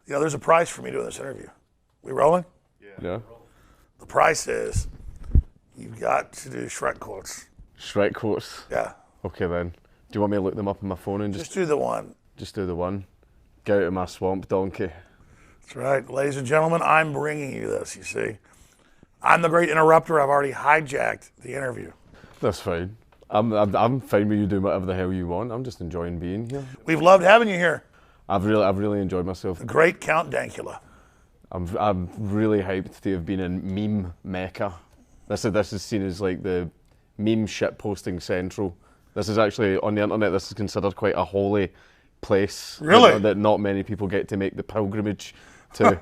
You know, there's a price for me doing this interview. We rolling? Yeah. The price is you've got to do Shrek quotes. Shrek quotes? Yeah. Okay then. Do you want me to look them up on my phone and Just do the one. Just do the one. Get out of my swamp, donkey. That's right. Ladies and gentlemen, I'm bringing you this, you see. I'm the great interrupter. I've already hijacked the interview. That's fine. I'm fine with you doing whatever the hell you want. I'm just enjoying being here. We've loved having you here. I've really enjoyed myself. The great Count Dankula. I'm really hyped to have been in meme Mecca. This is seen as like the meme shitposting central. This is actually, on the internet, this is considered quite a holy place. Really? That not many people get to make the pilgrimage to.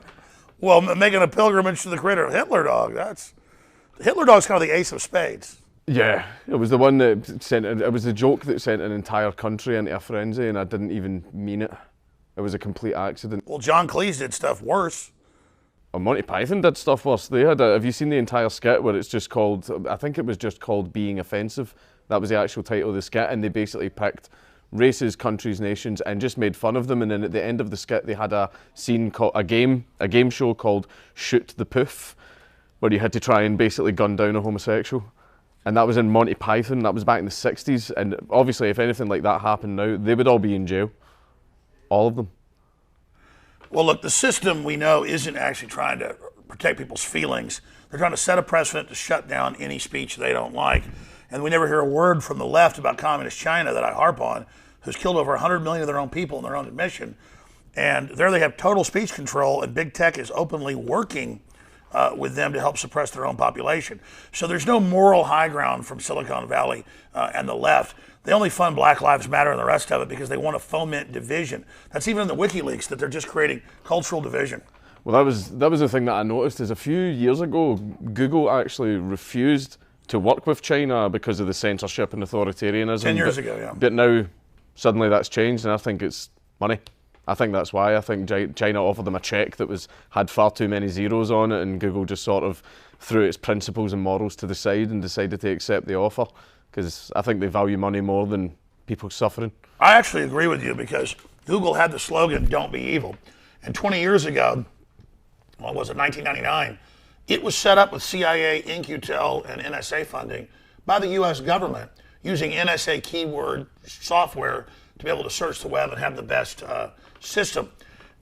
Well, making a pilgrimage to the creator of Hitler Dog, Hitler Dog's kind of the ace of spades. Yeah, it was the one that it was the joke that sent an entire country into a frenzy, and I didn't even mean it. It was a complete accident. Well, John Cleese did stuff worse. Oh, Monty Python did stuff worse. Have you seen the entire skit where it's just called, I think it was just called Being Offensive. That was the actual title of the skit, and they basically picked races, countries, nations, and just made fun of them. And then at the end of the skit, they had a scene called a game show called Shoot the Poof, where you had to try and basically gun down a homosexual. And that was in Monty Python. That was back in the 60s. And obviously, if anything like that happened now, they would all be in jail. All of them. Well, look, the system we know isn't actually trying to protect people's feelings. They're trying to set a precedent to shut down any speech they don't like. And we never hear a word from the left about communist China that I harp on, who's killed over 100 million of their own people in their own admission. And there they have total speech control, and big tech is openly working with them to help suppress their own population. So there's no moral high ground from Silicon Valley and the left. They only fund Black Lives Matter and the rest of it because they want to foment division. That's even in the WikiLeaks, that they're just creating cultural division. Well, that was the thing that I noticed is a few years ago, Google actually refused to work with China because of the censorship and authoritarianism. 10 years ago, yeah. But now, suddenly that's changed, and I think it's money. I think that's why. I think China offered them a check that had far too many zeros on it, and Google just sort of threw its principles and morals to the side and decided to accept the offer, because I think they value money more than people suffering. I actually agree with you, because Google had the slogan, "Don't be evil." And 20 years ago, well, was it 1999, it was set up with CIA, In-Q-Tel, and NSA funding by the U.S. government using NSA keyword software to be able to search the web and have the best system.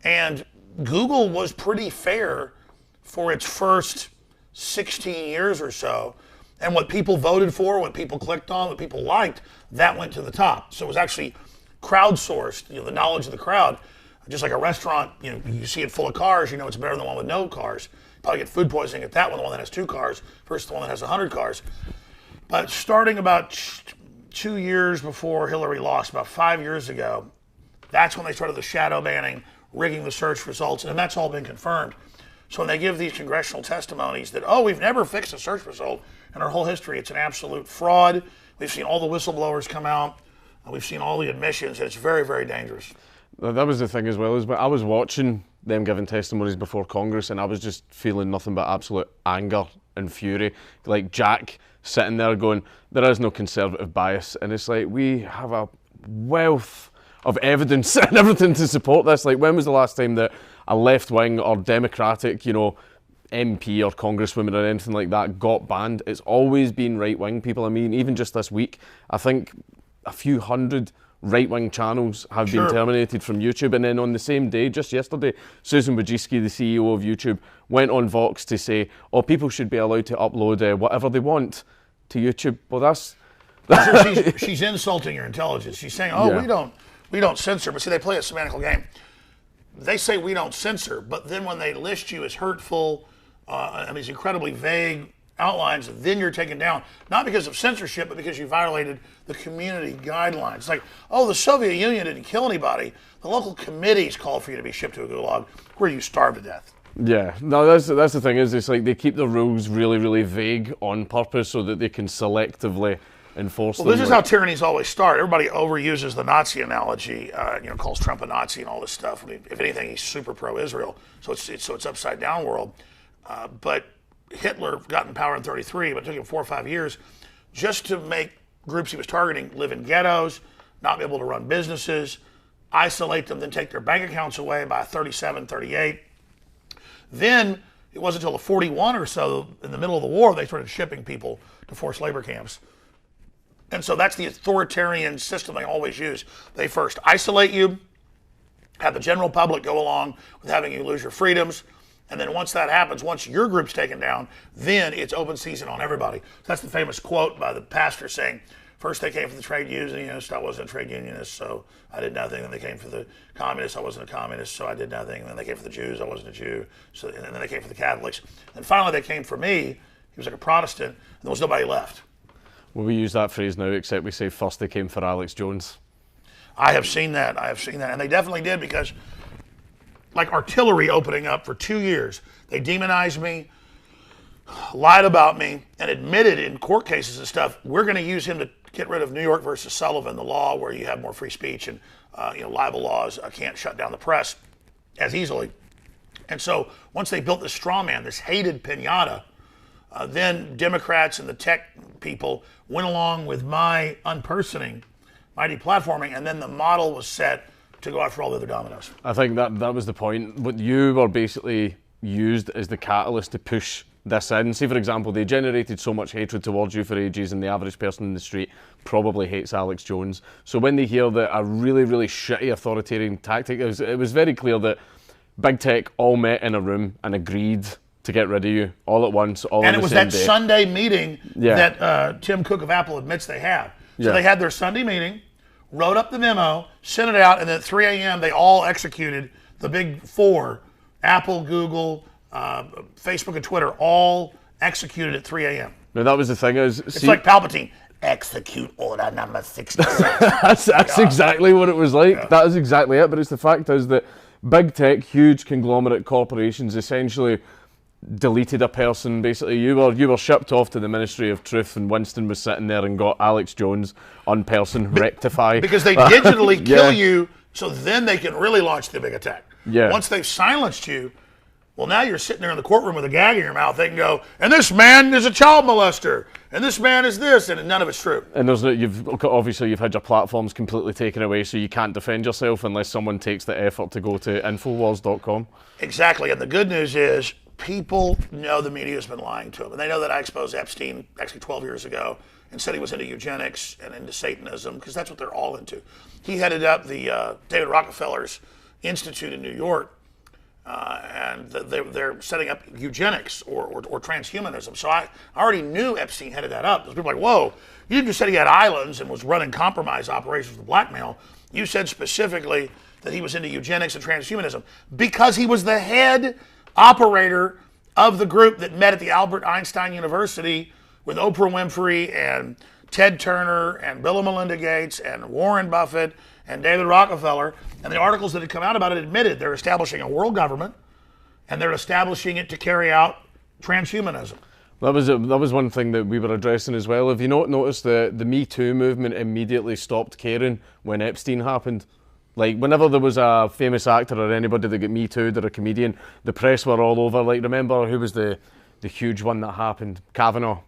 And Google was pretty fair for its first 16 years or so. And what people voted for, what people clicked on, what people liked, that went to the top. So it was actually crowdsourced, the knowledge of the crowd. Just like a restaurant, you see it full of cars, you know it's better than the one with no cars. You probably get food poisoning at that one, the one that has 2 cars, versus the one that has 100 cars. But starting about 2 years before Hillary lost, about 5 years ago, that's when they started the shadow banning, rigging the search results, and that's all been confirmed. So when they give these congressional testimonies that, we've never fixed a search result in our whole history, it's an absolute fraud. We've seen all the whistleblowers come out, and we've seen all the admissions, and it's very, very dangerous. That was the thing as well. I was watching them giving testimonies before Congress, and I was just feeling nothing but absolute anger and fury. Like Jack sitting there going, there is no conservative bias. And it's like, we have a wealth of evidence and everything to support this. Like, when was the last time that a left-wing or Democratic, MP or Congresswoman or anything like that got banned? It's always been right-wing people. I mean, even just this week, I think a few hundred right-wing channels have been terminated from YouTube. And then on the same day, just yesterday, Susan Wojcicki, the CEO of YouTube, went on Vox to say, people should be allowed to upload whatever they want to YouTube. Well, that's... she's insulting your intelligence. She's saying, we don't censor. But see, they play a semantical game. They say we don't censor, but then when they list you as hurtful, and these incredibly vague outlines, then you're taken down, not because of censorship, but because you violated the community guidelines. It's like, the Soviet Union didn't kill anybody. The local committees called for you to be shipped to a gulag where you starve to death. Yeah, no, that's the thing, is it's like they keep the rules really, really vague on purpose so that they can selectively enforce them. Well, this is how tyrannies always start. Everybody overuses the Nazi analogy, calls Trump a Nazi and all this stuff. I mean, if anything, he's super pro-Israel, so it's upside down world. But Hitler got in power in 1933, but it took him 4 or 5 years just to make groups he was targeting live in ghettos, not be able to run businesses, isolate them, then take their bank accounts away by 37, 38. Then it wasn't until the 41 or so, in the middle of the war, they started shipping people to forced labor camps. And so that's the authoritarian system they always use. They first isolate you, have the general public go along with having you lose your freedoms, and then once that happens, once your group's taken down, then it's open season on everybody. So that's the famous quote by the pastor saying, first they came for the trade unionists, I wasn't a trade unionist, so I did nothing. Then they came for the communists, I wasn't a communist, so I did nothing. And then they came for the Jews, I wasn't a Jew. So, and then they came for the Catholics. And finally they came for me. He was like a Protestant, and there was nobody left. Well, we use that phrase now, except we say first they came for Alex Jones. I have seen that. And they definitely did, because like artillery opening up for 2 years, they demonized me, lied about me, and admitted in court cases and stuff, we're going to use him to get rid of New York versus Sullivan, the law where you have more free speech and libel laws can't shut down the press as easily. And so once they built this straw man, this hated piñata, then Democrats and the tech people went along with my unpersoning, my deplatforming, and then the model was set to go after all the other dominoes. I think that was the point. What you were basically used as the catalyst to push this in. See, for example, they generated so much hatred towards you for ages, and the average person in the street probably hates Alex Jones. So when they hear that a really, really shitty authoritarian tactic, it was very clear that big tech all met in a room and agreed to get rid of you all at once, all on the same day. And it was that Sunday meeting that Tim Cook of Apple admits they had. So they had their Sunday meeting, wrote up the memo, sent it out, and then at 3 a.m. they all executed the big four, Apple, Google, Facebook, and Twitter, all executed at 3 a.m. No, that was the thing. It's like Palpatine. Execute order number 66. that's exactly what it was like. Yeah. That is exactly it. But it's the fact is that big tech, huge conglomerate corporations essentially deleted a person. Basically, you were shipped off to the Ministry of Truth, and Winston was sitting there and got Alex Jones unperson rectify. Because they digitally kill you, so then they can really launch the big attack. Yeah. Once they've silenced you, well, now you're sitting there in the courtroom with a gag in your mouth. They can go, and this man is a child molester, and this man is this, and none of it's true. And you've had your platforms completely taken away, so you can't defend yourself unless someone takes the effort to go to Infowars.com. Exactly, and the good news is people know the media has been lying to them, and they know that I exposed Epstein actually 12 years ago and said he was into eugenics and into Satanism, because that's what they're all into. He headed up the David Rockefeller's Institute in New York, and they're setting up eugenics or transhumanism. So I already knew Epstein headed that up. People were like, whoa, you didn't just say he had islands and was running compromise operations with blackmail. You said specifically that he was into eugenics and transhumanism because he was the head operator of the group that met at the Albert Einstein University with Oprah Winfrey and Ted Turner and Bill and Melinda Gates and Warren Buffett and David Rockefeller. And the articles that had come out about it admitted they're establishing a world government, and they're establishing it to carry out transhumanism. That was one thing that we were addressing as well. Have you not noticed the Me Too movement immediately stopped caring when Epstein happened? Like, whenever there was a famous actor or anybody that got Me Too'd or a comedian, the press were all over. Like, remember who was the huge one that happened? Kavanaugh.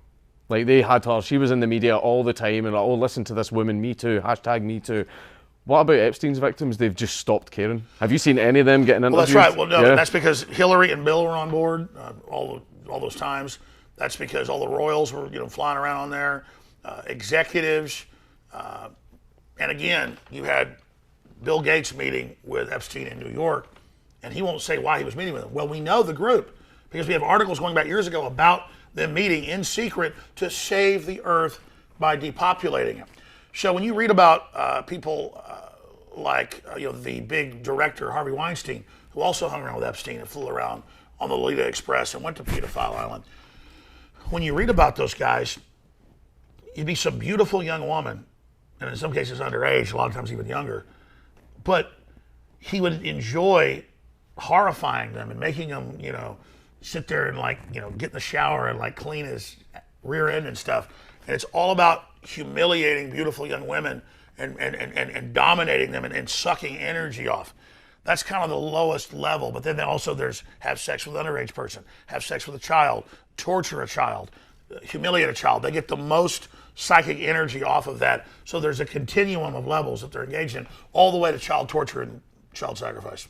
Like, they had her. She was in the media all the time, and like, oh, listen to this woman, Me Too, hashtag Me Too. What about Epstein's victims? They've just stopped caring. Have you seen any of them getting interviewed? Well, that's right. Well, no, that's because Hillary and Bill were on board all those times. That's because all the royals were, flying around on there, executives, and again, you had Bill Gates meeting with Epstein in New York, and he won't say why he was meeting with him. Well, we know the group because we have articles going back years ago about them meeting in secret to save the earth by depopulating it. So when you read about people like the big director Harvey Weinstein, who also hung around with Epstein and flew around on the Lolita Express and went to Pedophile Island, when you read about those guys, you'd be some beautiful young woman, and in some cases underage, a lot of times even younger, but he would enjoy horrifying them and making them, sit there and get in the shower and clean his rear end and stuff. And it's all about humiliating beautiful young women and dominating them and sucking energy off. That's kind of the lowest level. But then also there's have sex with an underage person, have sex with a child, torture a child, humiliate a child. They get the most psychic energy off of that. So there's a continuum of levels that they're engaged in, all the way to child torture and child sacrifice.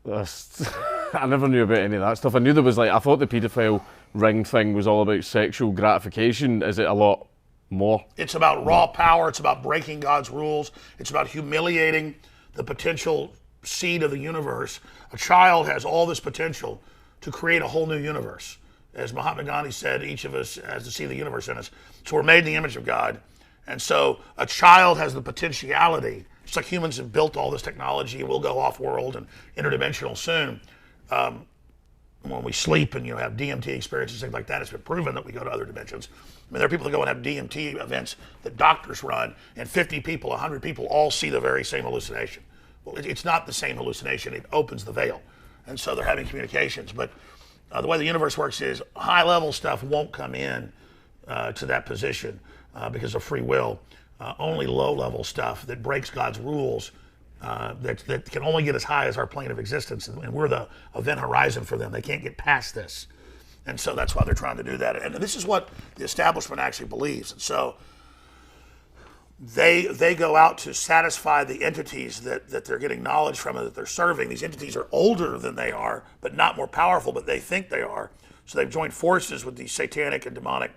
I never knew about any of that stuff. I knew there was I thought the paedophile ring thing was all about sexual gratification. Is it a lot more? It's about raw power. It's about breaking God's rules. It's about humiliating the potential seed of the universe. A child has all this potential to create a whole new universe. As Mahatma Gandhi said, each of us has the seed of the universe in us. So we're made in the image of God. And so a child has the potentiality, just like humans have built all this technology and we'll go off-world and interdimensional soon. When we sleep and have DMT experiences, things like that, it's been proven that we go to other dimensions. I mean, there are people that go and have DMT events that doctors run, and 50 people, 100 people all see the very same hallucination. Well, it's not the same hallucination. It opens the veil. And so they're having communications. But the way the universe works is high-level stuff won't come in to that position because of free will. Only low-level stuff that breaks God's rules that can only get as high as our plane of existence, and we're the event horizon for them. They can't get past this. And so that's why they're trying to do that. And this is what the establishment actually believes. And so they go out to satisfy the entities that they're getting knowledge from and that they're serving. These entities are older than they are, but not more powerful, but they think they are. So they've joined forces with these satanic and demonic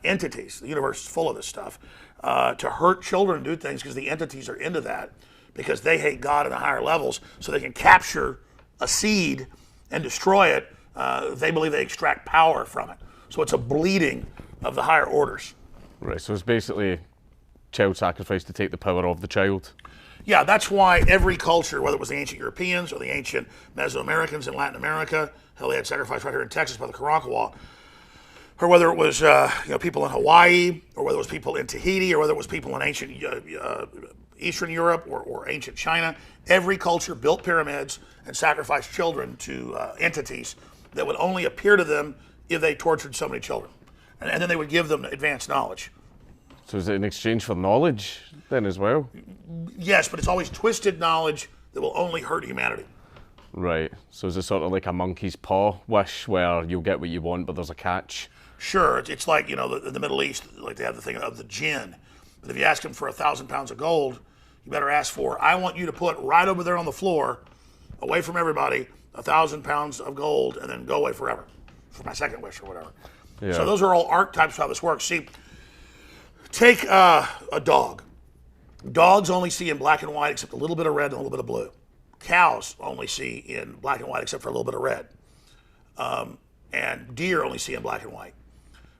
entities. The universe is full of this stuff to hurt children and do things because the entities are into that, because they hate God in the higher levels, so they can capture a seed and destroy it. They believe they extract power from it. So it's a bleeding of the higher orders. Right, so it's basically child sacrifice to take the power of the child. Yeah, that's why every culture, whether it was the ancient Europeans or the ancient Mesoamericans in Latin America, hell, they had sacrifice right here in Texas by the Karankawa, or whether it was people in Hawaii, or whether it was people in Tahiti, or whether it was people in ancient Eastern Europe or ancient China. Every culture built pyramids and sacrificed children to entities that would only appear to them if they tortured so many children. And then they would give them advanced knowledge. So is it in exchange for knowledge then as well? Yes, but it's always twisted knowledge that will only hurt humanity. Right. So is it sort of like a monkey's paw wish where you'll get what you want, but there's a catch? Sure. It's like, the Middle East, like they have the thing of the jinn. But if you ask them for 1,000 pounds of gold, you better ask for, I want you to put right over there on the floor, away from everybody, 1,000 pounds of gold, and then go away forever for my second wish or whatever. Yeah. So those are all archetypes of how this works. See, take a dog. Dogs only see in black and white except a little bit of red and a little bit of blue. Cows only see in black and white except for a little bit of red. And deer only see in black and white.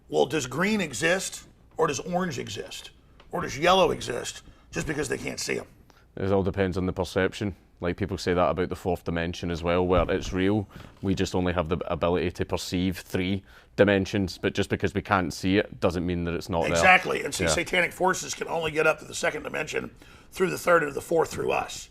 Well, does green exist, or does orange exist, or does yellow exist just because they can't see them? It all depends on the perception. Like people say that about the fourth dimension as well, where it's real. We just only have the ability to perceive 3 dimensions, but just because we can't see it doesn't mean that it's not there. Exactly. And see, satanic forces can only get up to the 2nd dimension through the 3rd and the 4th through us.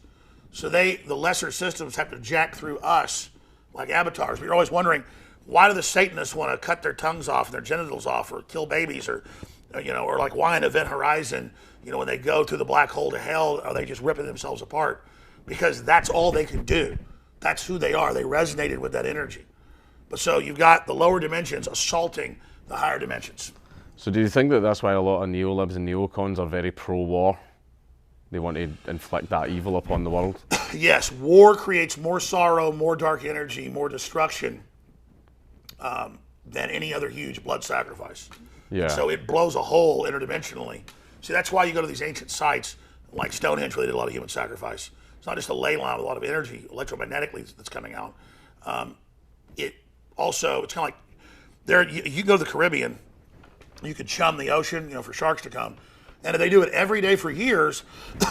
So the lesser systems have to jack through us like avatars. But you're always wondering, why do the Satanists want to cut their tongues off and their genitals off, or kill babies, or like why in Event Horizon, when they go through the black hole to hell, are they just ripping themselves apart? Because that's all they can do. That's who they are. They resonated with that energy. But so you've got the lower dimensions assaulting the higher dimensions. So do you think that that's why a lot of neolibs and neocons are very pro-war? They want to inflict that evil upon the world? Yes, war creates more sorrow, more dark energy, more destruction than any other huge blood sacrifice. Yeah. So it blows a hole interdimensionally. See, that's why you go to these ancient sites like Stonehenge, where they did a lot of human sacrifice. It's not just a ley line with a lot of energy electromagnetically that's coming out. It's kind of like you go to the Caribbean, you could chum the ocean, for sharks to come. And if they do it every day for years,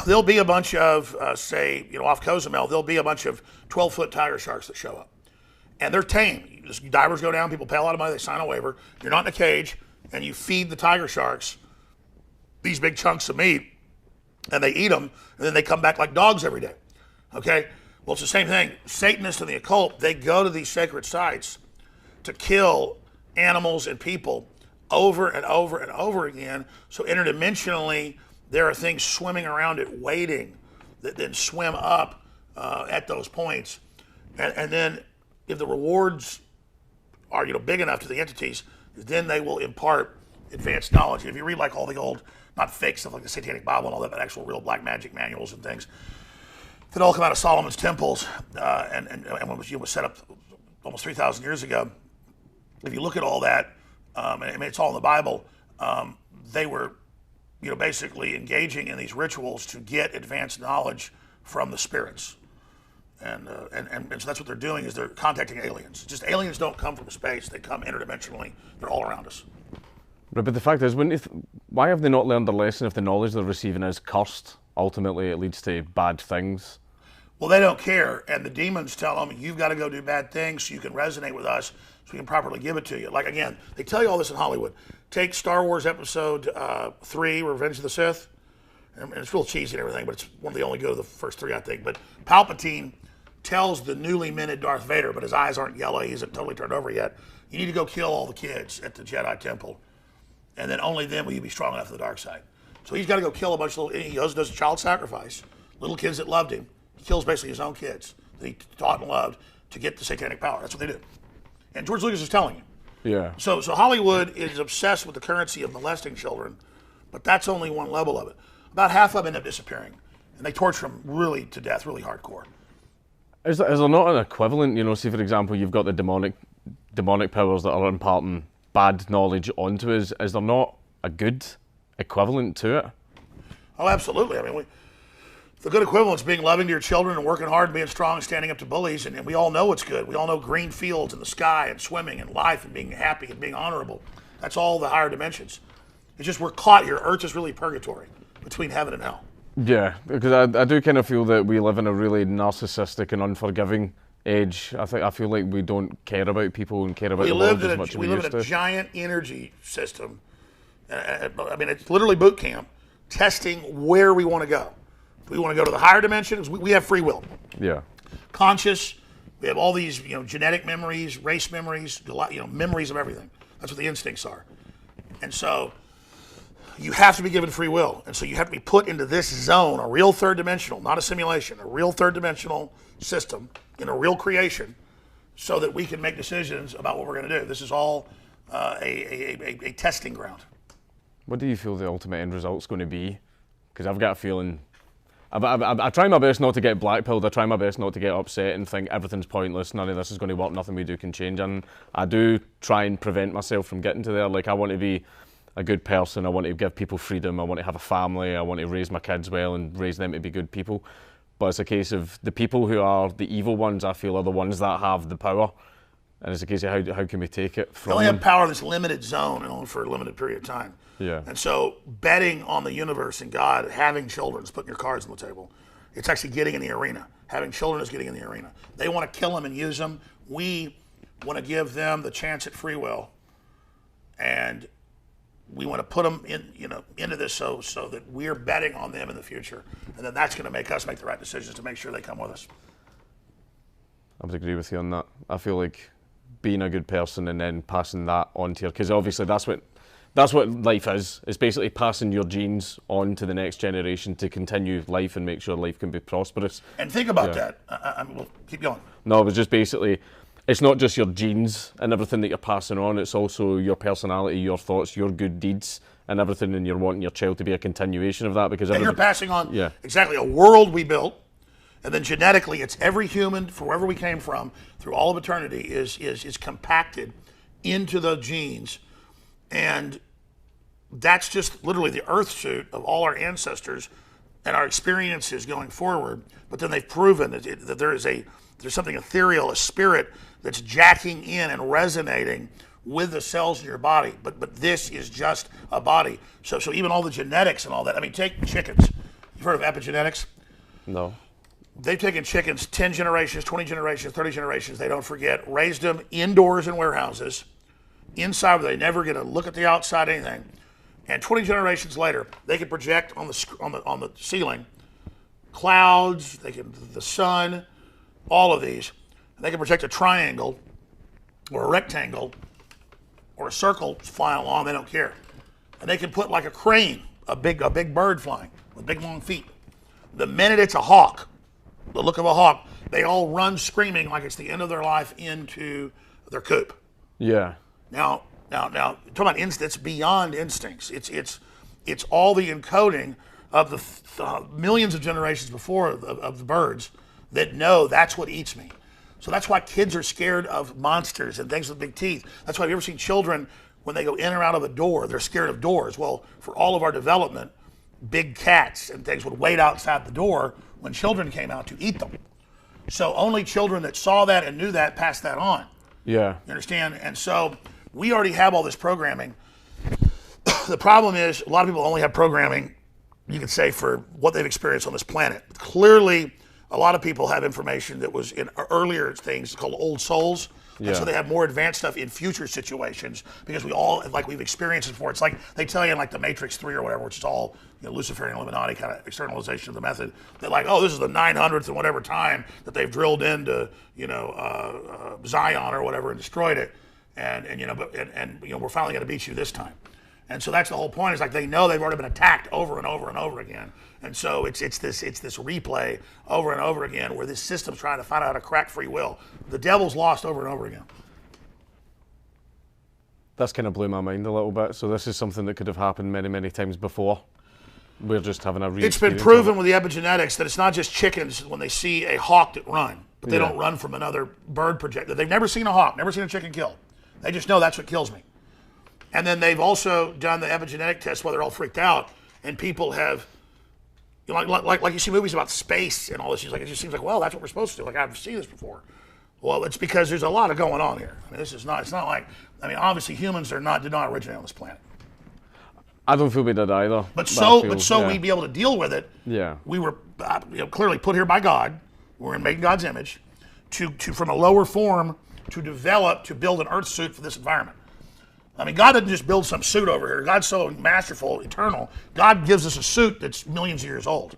there'll be a bunch of, off Cozumel, there'll be a bunch of 12-foot tiger sharks that show up. And they're tame. Divers go down, people pay a lot of money, they sign a waiver. You're not in a cage, and you feed the tiger sharks these big chunks of meat, and they eat them, and then they come back like dogs every day. Okay? Well, it's the same thing. Satanists and the occult, they go to these sacred sites to kill animals and people over and over and over again. So interdimensionally, there are things swimming around it, waiting, that then swim up at those points. And then if the rewards are big enough to the entities, then they will impart advanced knowledge. If you read like all the old, not fake stuff like the Satanic Bible and all that, but actual real black magic manuals and things that all come out of Solomon's temples and was set up almost 3,000 years ago. If you look at all that, I mean, it's all in the Bible. They were, basically engaging in these rituals to get advanced knowledge from the spirits. And so that's what they're doing, is they're contacting aliens. Just aliens don't come from space; they come interdimensionally. They're all around us. Right, but the fact is, why have they not learned their lesson if the knowledge they're receiving is cursed? Ultimately, it leads to bad things. Well, they don't care, and the demons tell them, you've got to go do bad things so you can resonate with us, so we can properly give it to you. Like, again, they tell you all this in Hollywood. Take Star Wars Episode 3, Revenge of the Sith, and it's real cheesy and everything, but it's one of the only good of the first three, I think. But Palpatine tells the newly minted Darth Vader, but his eyes aren't yellow, he isn't totally turned over yet, you need to go kill all the kids at the Jedi Temple, and then only then will you be strong enough for the dark side. So he's got to go kill a bunch of he goes and does a child sacrifice, little kids that loved him. He kills basically his own kids that he taught and loved to get the satanic power. That's what they do. And George Lucas is telling you. Yeah. So Hollywood is obsessed with the currency of molesting children, but that's only one level of it. About half of them end up disappearing, and they torture them really to death, really hardcore. Is there not an equivalent? See, for example, you've got the demonic powers that are imparting bad knowledge onto us. Is there not a good equivalent to it? Oh, absolutely. I mean, the good equivalent is being loving to your children and working hard and being strong and standing up to bullies. And we all know what's good. We all know green fields and the sky and swimming and life and being happy and being honorable. That's all the higher dimensions. It's just we're caught here. Earth is really purgatory between heaven and hell. Yeah, because I do kind of feel that we live in a really narcissistic and unforgiving age. I feel like we don't care about people and care about the world as much as we live used in a to. giant energy system. I mean, it's literally boot camp, testing where we want to go. Do we want to go to the higher dimensions? We have free will. Yeah. Conscious. We have all these, genetic memories, race memories, memories of everything. That's what the instincts are. And so you have to be given free will. And so you have to be put into this zone, a real third dimensional, not a simulation, a real third dimensional system in a real creation, so that we can make decisions about what we're going to do. This is all a testing ground. What do you feel the ultimate end result's going to be? Because I've got a feeling, I try my best not to get blackpilled, I try my best not to get upset and think everything's pointless, none of this is going to work, nothing we do can change. And I do try and prevent myself from getting to there. Like, I want to be a good person, I want to give people freedom, I want to have a family, I want to raise my kids well and raise them to be good people. But it's a case of the people who are the evil ones, I feel, are the ones that have the power. And it's a case of how can we take it from them? They only have power in this limited zone and only for a limited period of time. Yeah. And so betting on the universe and God, having children is putting your cards on the table. It's actually getting in the arena. Having children is getting in the arena. They want to kill them and use them. We want to give them the chance at free will. And we want to put them into this so that we're betting on them in the future. And then that's going to make us make the right decisions to make sure they come with us. I would agree with you on that. I feel like being a good person and then passing that on to your, because obviously that's what life is. It's basically passing your genes on to the next generation to continue life and make sure life can be prosperous. And think about that. We'll keep going. No, it was just basically, it's not just your genes and everything that you're passing on, it's also your personality, your thoughts, your good deeds and everything, and you're wanting your child to be a continuation of that. Because and you're passing on exactly a world we built, and then genetically it's every human from wherever we came from through all of eternity is compacted into the genes. And that's just literally the earth suit of all our ancestors and our experiences going forward. But then they've proven that there's something ethereal, a spirit that's jacking in and resonating with the cells in your body. But this is just a body. So even all the genetics and all that. I mean, take chickens. You've heard of epigenetics? No. They've taken chickens 10 generations, 20 generations, 30 generations, they don't forget, raised them indoors in warehouses, inside where they never get a look at the outside, anything. And 20 generations later, they can project on the ceiling clouds, the sun, all of these. And they can project a triangle or a rectangle or a circle flying along, they don't care. And they can put like a crane, a big bird flying with big long feet. The minute it's a hawk, the look of a hawk, they all run screaming like it's the end of their life into their coop. Yeah. Now, Now, talking about instincts, beyond instincts. It's all the encoding of the millions of generations before of the birds that know that's what eats me. So that's why kids are scared of monsters and things with big teeth. That's why have you ever seen children, when they go in or out of a door, they're scared of doors. Well, for all of our development, big cats and things would wait outside the door when children came out to eat them. So only children that saw that and knew that passed that on. Yeah. You understand? And so we already have all this programming. The problem is a lot of people only have programming, you could say, for what they've experienced on this planet. Clearly, a lot of people have information that was in earlier things called old souls. And so they have more advanced stuff in future situations because we all, like, we've experienced it before. It's like they tell you in like the Matrix 3 or whatever, which is all, you know, Luciferian Illuminati kind of externalization of the method. They're like, oh, this is the 900th and whatever time that they've drilled into, you know, Zion or whatever and destroyed it. And you know, we're finally going to beat you this time. And so that's the whole point. Is like they know they've already been attacked over and over and over again. And so it's this replay over and over again where this system's trying to find out how to crack free will. The devil's lost over and over again. That's kind of blew my mind a little bit. So this is something that could have happened many, many times before. We're just having a It's been proven with the epigenetics that it's not just chickens when they see a hawk that run, but they don't run from another bird projector. They've never seen a hawk, never seen a chicken killed. They just know that's what kills me. And then they've also done the epigenetic test while they're all freaked out, and people have, you know, like you see movies about space and all this. It just seems like, well, that's what we're supposed to do. Like, I've seen this before. Well, it's because there's a lot of going on here. I mean, it's not like, I mean, obviously humans did not originate on this planet. I don't feel we did either. But we'd be able to deal with it. Yeah. We were clearly put here by God. We're made in God's image to from a lower form to develop, to build an earth suit for this environment. I mean, God didn't just build some suit over here. God's so masterful, eternal. God gives us a suit that's millions of years old.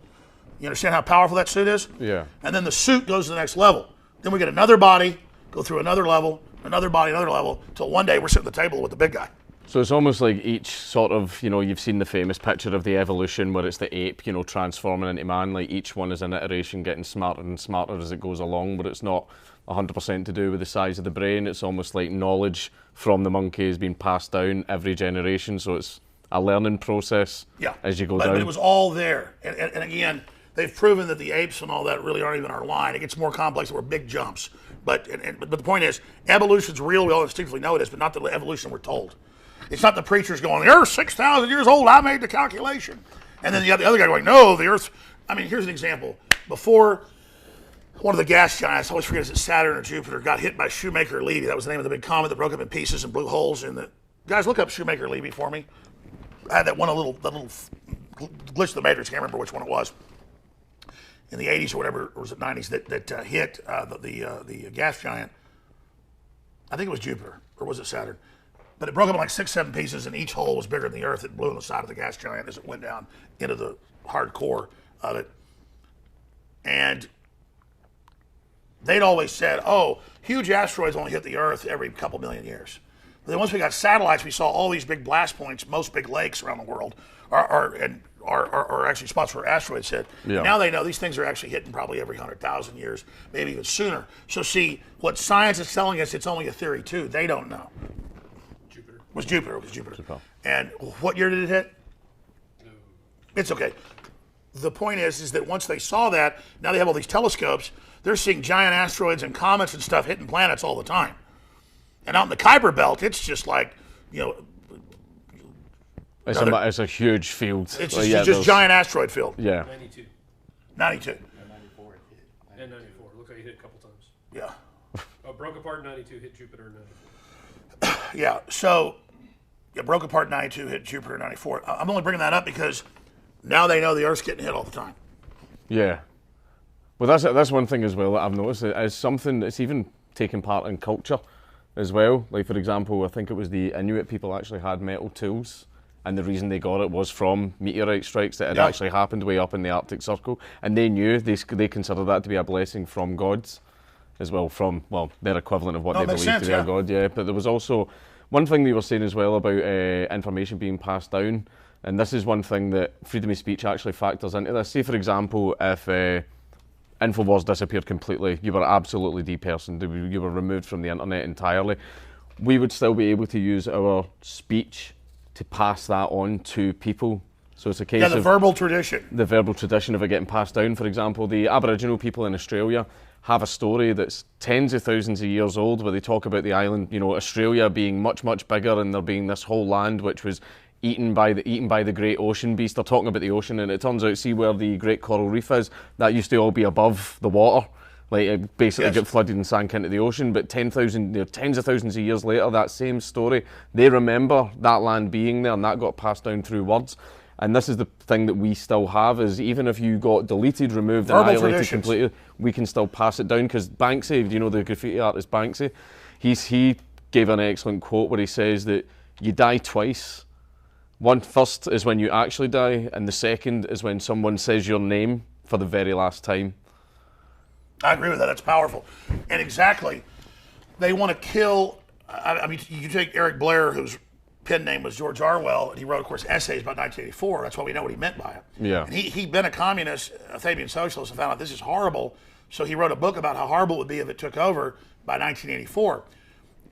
You understand how powerful that suit is? Yeah. And then the suit goes to the next level. Then we get another body, go through another level, another body, another level, till one day we're sitting at the table with the big guy. So it's almost like each sort of, you know, you've seen the famous picture of the evolution where it's the ape, you know, transforming into man. Like each one is an iteration getting smarter and smarter as it goes along, but it's not 100% to do with the size of the brain. It's almost like knowledge from the monkey is being passed down every generation. So it's a learning process as you go down. But it was all there. And again, they've proven that the apes and all that really aren't even our line. It gets more complex. There were big jumps. But the point is, evolution's real. We all instinctively know it is, but not the evolution we're told. It's not the preachers going, the Earth's 6,000 years old, I made the calculation. And then the other guy going, no, the Earth. I mean, here's an example. Before one of the gas giants, I always forget, is it Saturn or Jupiter, got hit by Shoemaker-Levy. That was the name of the big comet that broke up in pieces and blew holes in the... Guys, look up Shoemaker-Levy for me. I had that little glitch of the Matrix, can't remember which one it was. In the 80s or whatever, or was it 90s, that hit the gas giant. I think it was Jupiter, or was it Saturn? But it broke up in like 6, 7 pieces, and each hole was bigger than the Earth. It blew on the side of the gas giant as it went down into the hard core of it. And they'd always said, oh, huge asteroids only hit the Earth every couple million years. But then once we got satellites, we saw all these big blast points, most big lakes around the world are actually spots where asteroids hit. Yeah. Now they know these things are actually hitting probably every 100,000 years, maybe even sooner. So see, what science is telling us, it's only a theory too. They don't know. It was Jupiter. And what year did it hit? No. It's okay. The point is that once they saw that, now they have all these telescopes. They're seeing giant asteroids and comets and stuff hitting planets all the time. And out in the Kuiper Belt, it's just like, you know... It's a huge field. It's just giant asteroid field. Yeah. 92. 92. And 94 it hit. And 94. Look like it hit a couple times. Yeah. Broke apart in 92, hit Jupiter in 94. Yeah, so it broke apart in 92, hit Jupiter in 94. I'm only bringing that up because now they know the Earth's getting hit all the time. Yeah. Well, that's one thing as well that I've noticed. It's something that's even taken part in culture as well. Like, for example, I think it was the Inuit people actually had metal tools, and the reason they got it was from meteorite strikes that had actually happened way up in the Arctic Circle, and they knew, they considered that to be a blessing from gods as well, from, well, their equivalent of what they believed to be a god, But there was also one thing they were saying as well about information being passed down, and this is one thing that freedom of speech actually factors into this. Say, for example, if InfoWars disappeared completely, you were absolutely depersoned, you were removed from the internet entirely. we would still be able to use our speech to pass that on to people. So it's a case Yeah, the of verbal tradition. the verbal tradition of it getting passed down. For example, the Aboriginal people in Australia have a story that's tens of thousands of years old where they talk about the island, you know, Australia being much, much bigger and there being this whole land which was eaten by the great ocean beast. They're talking about the ocean, and it turns out, see where the Great Coral Reef is, that used to all be above the water. Like it basically got flooded and sank into the ocean, but 10,000, you know, tens of thousands of years later, that same story, they remember that land being there and that got passed down through words. And this is the thing that we still have, is even if you got deleted, removed, annihilated completely, we can still pass it down. Because Banksy, do you know the graffiti artist Banksy? He gave an excellent quote where he says that you die twice. One first is when you actually die, and the second is when someone says your name for the very last time. I agree with that. That's powerful. And exactly, they want to kill. I mean, you take Eric Blair, whose pen name was George Orwell, and he wrote, of course, essays about 1984. That's why we know what he meant by it. Yeah. And he'd been a communist, a Fabian socialist, and found out this is horrible. So he wrote a book about how horrible it would be if it took over by 1984.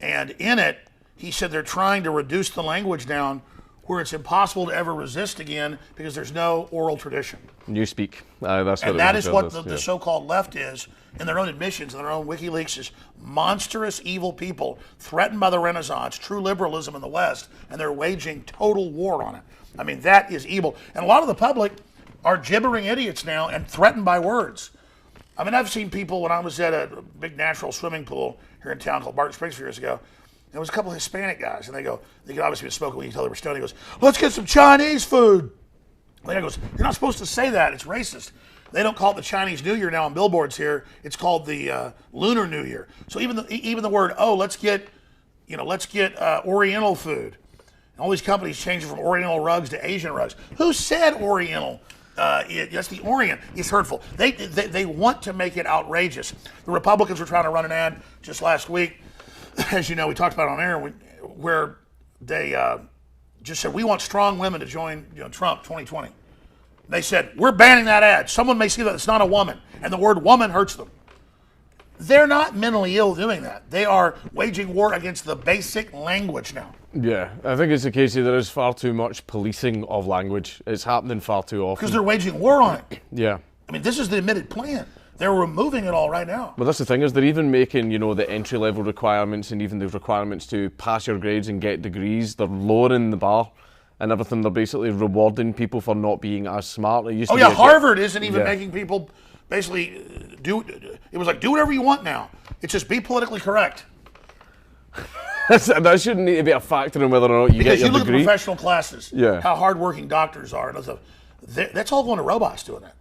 And in it, he said they're trying to reduce the language down where it's impossible to ever resist again because there's no oral tradition. You speak. That's what and that is what the so-called left is, in their own admissions, in their own WikiLeaks, is monstrous, evil people threatened by the Renaissance, true liberalism in the West, and they're waging total war on it. I mean, that is evil. And a lot of the public are gibbering idiots now and threatened by words. I mean, I've seen people, when I was at a big natural swimming pool here in town called Barton Springs years ago, there was a couple of Hispanic guys, and they could obviously be smoking when you tell they were stoned. He goes, let's get some Chinese food. The guy goes, you're not supposed to say that. It's racist. They don't call it the Chinese New Year now on billboards here. It's called the Lunar New Year. So even the word, let's get Oriental food. And all these companies changing from Oriental rugs to Asian rugs. Who said Oriental? That's the Orient. It's hurtful. They want to make it outrageous. The Republicans were trying to run an ad just last week. As you know, we talked about it on air, where they just said, we want strong women to join Trump 2020. They said, we're banning that ad. Someone may see that it's not a woman, and the word woman hurts them. They're not mentally ill doing that. They are waging war against the basic language now. Yeah, I think it's a case of there is far too much policing of language. It's happening far too often. Because they're waging war on it. Yeah. I mean, this is the admitted plan. They're removing it all right now. Well, that's the thing, is they're even making, the entry-level requirements and even the requirements to pass your grades and get degrees, they're lowering the bar and everything. They're basically rewarding people for not being as smart. It used to be Harvard isn't even making people basically do whatever you want now. It's just be politically correct. That shouldn't need to be a factor in whether or not you get your degree. Because you look at professional classes, how hardworking doctors are. That's all going to robots doing that.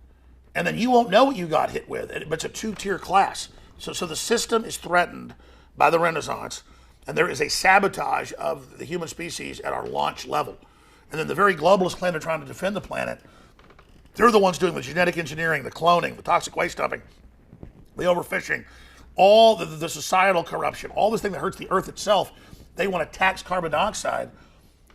And then you won't know what you got hit with. But it's a two-tier class. So the system is threatened by the Renaissance, and there is a sabotage of the human species at our launch level. And then the very globalist clan are trying to defend the planet. They're the ones doing the genetic engineering, the cloning, the toxic waste dumping, the overfishing, all the societal corruption, all this thing that hurts the earth itself. They want to tax carbon dioxide